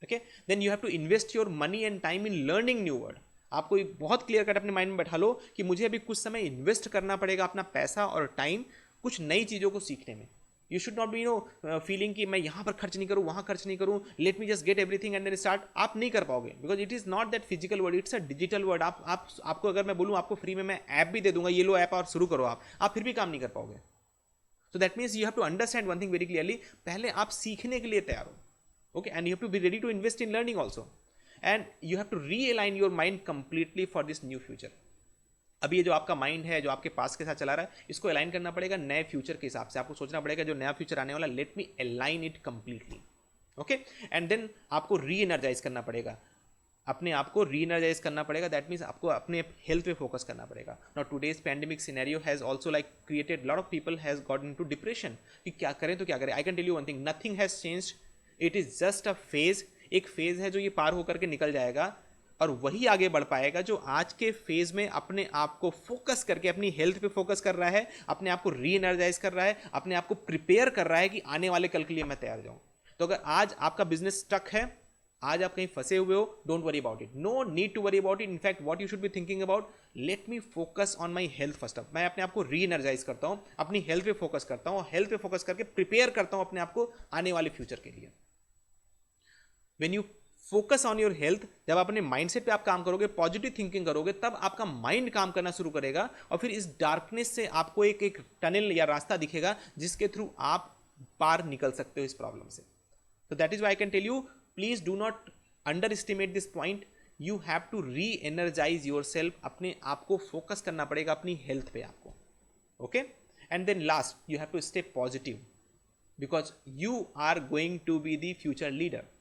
S1: Okay, then you have to invest your money and time in learning new word. आपको बहुत क्लियर कट अपने माइंड में बैठा लो कि मुझे अभी कुछ समय इन्वेस्ट करना पड़ेगा अपना पैसा और टाइम कुछ नई चीज़ों को सीखने में। You should not be feeling कि मैं यहाँ पर खर्च नहीं करूँ, वहाँ खर्च नहीं करूँ, let me just get everything and then start. आप नहीं कर पाओगे, because it is not that physical word, it's a digital word. आपको अगर मैं बोलूँ आपको फ्री में मैं ऐप भी दे दूंगा, ये लो ऐप और शुरू करो, आप फिर भी काम नहीं कर पाओगे। So that means you have to understand one thing very clearly, पहले आप सीखने के लिए तैयार हो। Okay, and you have to be ready to invest in learning also, and you have to realign your mind completely for this new future. अभी ये जो आपका माइंड है, जो आपके पास के साथ चला रहा है, इसको अलाइन करना पड़ेगा नए फ्यूचर के हिसाब से। आपको सोचना पड़ेगा जो नया फ्यूचर आने वाला, let me align it completely. Okay, and then आपको री एनर्जाइज करना पड़ेगा, अपने आप को री एनर्जाइज करना पड़ेगा। दैट मीन्स आपको अपने हेल्थ पे फोकस करना पड़ेगा। Now today's pandemic scenario has also like created lot of people has got into depression कि क्या करें तो क्या करें। I can tell you one thing, nothing has changed, it is just a phase. एक फेज है जो ये पार होकर के निकल जाएगा, और वही आगे बढ़ पाएगा जो आज के फेज में अपने आप को फोकस करके अपनी हेल्थ पे फोकस कर रहा है, अपने आप को री एनर्जाइज कर रहा है, अपने आप को प्रिपेयर कर रहा है कि आने वाले कल के लिए मैं तैयार जाऊं। तो अगर आज आपका बिजनेस स्टक है, आज आप कहीं फंसे हुए हो, don't worry about it, no need to worry about it. In fact what you should be thinking about, let me focus on my health first up. मैं अपने आप को री एनर्जाइज करता हूँ, अपनी हेल्थ पे फोकस करता हूँ, हेल्थ पे फोकस करके प्रिपेयर करता हूँ अपने आप को आने वाले फ्यूचर के लिए। When you focus on your health, जब अपने माइंडसेट पे आप काम करोगे, पॉजिटिव थिंकिंग करोगे, तब आपका माइंड काम करना शुरू करेगा, और फिर इस डार्कनेस से आपको एक टनल या रास्ता दिखेगा जिसके थ्रू आप पार निकल सकते हो इस प्रॉब्लम से। तो that is why I can tell you, please do not underestimate this point. You have to reenergise yourself, अपने आप को फोकस करना पड़ेगा अपनी हेल्थ पे आपको। Okay, and then last, you have to stay positive, because you are going to be the future leader.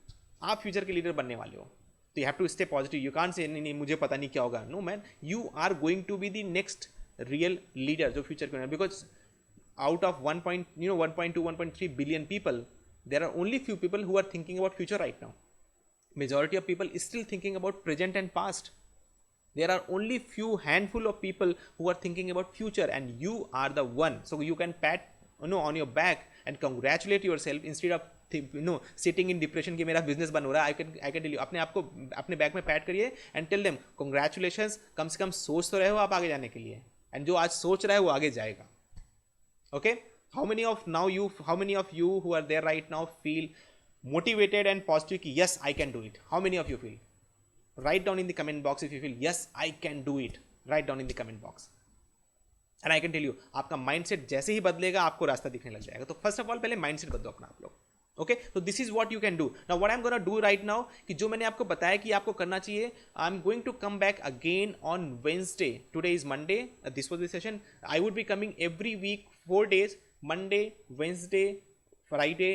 S1: आप future के लीडर बनने वाले हो, तो you have to stay positive. You can't say नहीं मुझे पता नहीं क्या होगा, no man, you are going to be the next real leader जो फ्यूचर के, because out of 1.2 1.3 billion people, there are only few people who are thinking about future right now. Majority of people is still thinking about present and past. There are only few handful of people who are thinking about future, and you are the one. So you can pat on your back and congratulate yourself instead of sitting in depression कि मेरा business बन हो रहा है. I can tell you, अपने आप को अपने बैक में पैट करिए and tell them congratulations. कम से कम सोच तो रहे हो आप आगे जाने के लिए, and जो आज सोच रहा है वो आगे जाएगा. Okay? How many of you who are there right now feel motivated and positive कि yes I can do it. How many of you feel? Write down in the comment box if you feel yes I can do it. Write down in the comment box. And I can tell you, आपका mindset जैसे ही बदलेगा आपको रास्ता दिखने लग जाएगा. तो फर्स्ट ऑफ ऑल पहले माइंडसेट बदलो अपना आप लोग. ओके, तो this is what you can do. Now what I am gonna do right now, कि जो मैंने आपको बताया कि आपको करना चाहिए, I am going to come back again on Wednesday. Today is Monday, this was the session. I would be coming every week 4 days, Monday, Wednesday, Friday,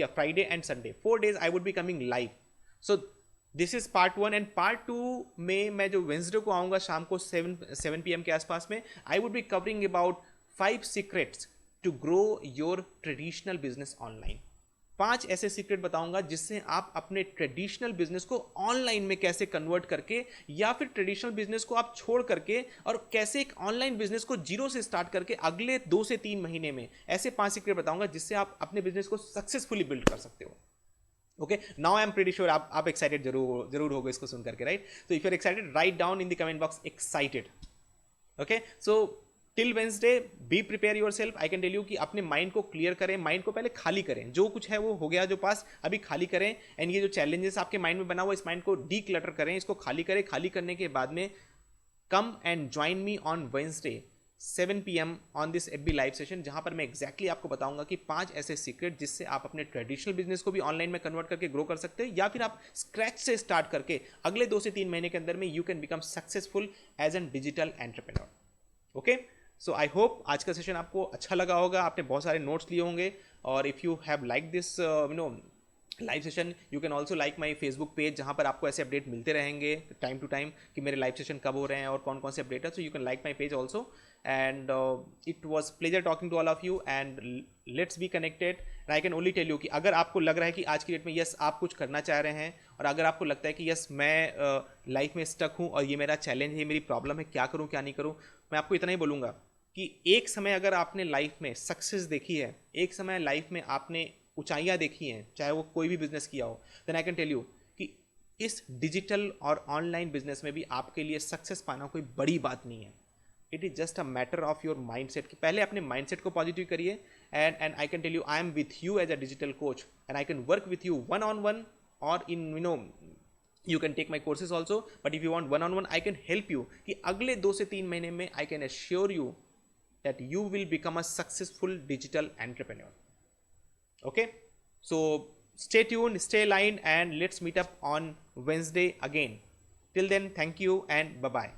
S1: या Friday and Sunday, 4 days I would be coming live. So this is part 1. And part 2 में मैं जो Wednesday को आऊँगा शाम को 7 PM के आसपास में, I would be covering about 5 secrets to grow your traditional business online. 5 ऐसे सीक्रेट बताऊंगा जिससे आप अपने ट्रेडिशनल बिजनेस को ऑनलाइन में कैसे कन्वर्ट करके, या फिर ट्रेडिशनल बिजनेस को आप छोड़ करके और कैसे एक ऑनलाइन बिजनेस को जीरो से स्टार्ट करके अगले 2 से 3 महीने में, ऐसे 5 सीक्रेट बताऊंगा जिससे आप अपने बिजनेस को सक्सेसफुली बिल्ड कर सकते हो. Okay, now I am pretty sure आप एक्साइटेड जरूर होगे इसको सुन करके, राइट? तो if you are excited, write down in the comment box excited. Okay, so till Wednesday be prepare yourself. I can tell you कि अपने mind को क्लियर करें, माइंड को पहले खाली करें. जो कुछ है वो हो गया जो पास, अभी खाली करें. एंड ये जो चैलेंजेस आपके माइंड में बना हुआ, इस माइंड को डी क्लटर करें, इसको खाली करें. खाली करने के बाद में come and join me on Wednesday 7 PM on this FB live session, जहां पर मैं एक्जैक्टली आपको बताऊंगा कि 5 ऐसे सीक्रेट जिससे आप अपने ट्रेडिशनल बिजनेस को भी ऑनलाइन में कन्वर्ट करके ग्रो कर सकते हो, या फिर आप स्क्रैच से स्टार्ट करके अगले 2 से 3 महीने के अंदर में you can become successful as an digital entrepreneur. Okay, so I hope आज का सेशन आपको अच्छा लगा होगा, आपने बहुत सारे नोट्स लिए होंगे. और if you have like this live session, you can also like my Facebook page, जहाँ पर आपको ऐसे अपडेट मिलते रहेंगे टाइम टू टाइम कि मेरे लाइव सेशन कब हो रहे हैं और कौन कौन से अपडेट है. So you can like my page also. And it was pleasure talking to all of you, and let's be connected. And I can only tell you कि अगर आपको लग रहा है कि आज की डेट में यस आप कुछ करना चाह रहे हैं, और अगर आपको लगता है कि यस मैं लाइफ में स्टक हूँ और ये मेरा चैलेंज है, मेरी प्रॉब्लम है, क्या करूँ क्या नहीं करूँ, मैं आपको इतना ही बोलूँगा कि एक समय अगर आपने लाइफ में सक्सेस देखी है, एक समय लाइफ में आपने ऊंचाइयाँ देखी हैं, चाहे वो कोई भी बिजनेस किया हो, then I can tell you कि इस डिजिटल और ऑनलाइन बिजनेस में भी आपके लिए सक्सेस पाना कोई बड़ी बात नहीं है. It is just a matter of your mindset कि पहले अपने माइंडसेट को पॉजिटिव करिए. And I can tell you I am with you as a digital coach, and I can work with you one-on-one, और इन you can take my courses also, but if you want one-on-one I can help you कि अगले 2 से 3 महीने में I can assure you that you will become a successful digital entrepreneur. Okay, so stay tuned, stay aligned, and let's meet up on Wednesday again. Till then, thank you and bye bye.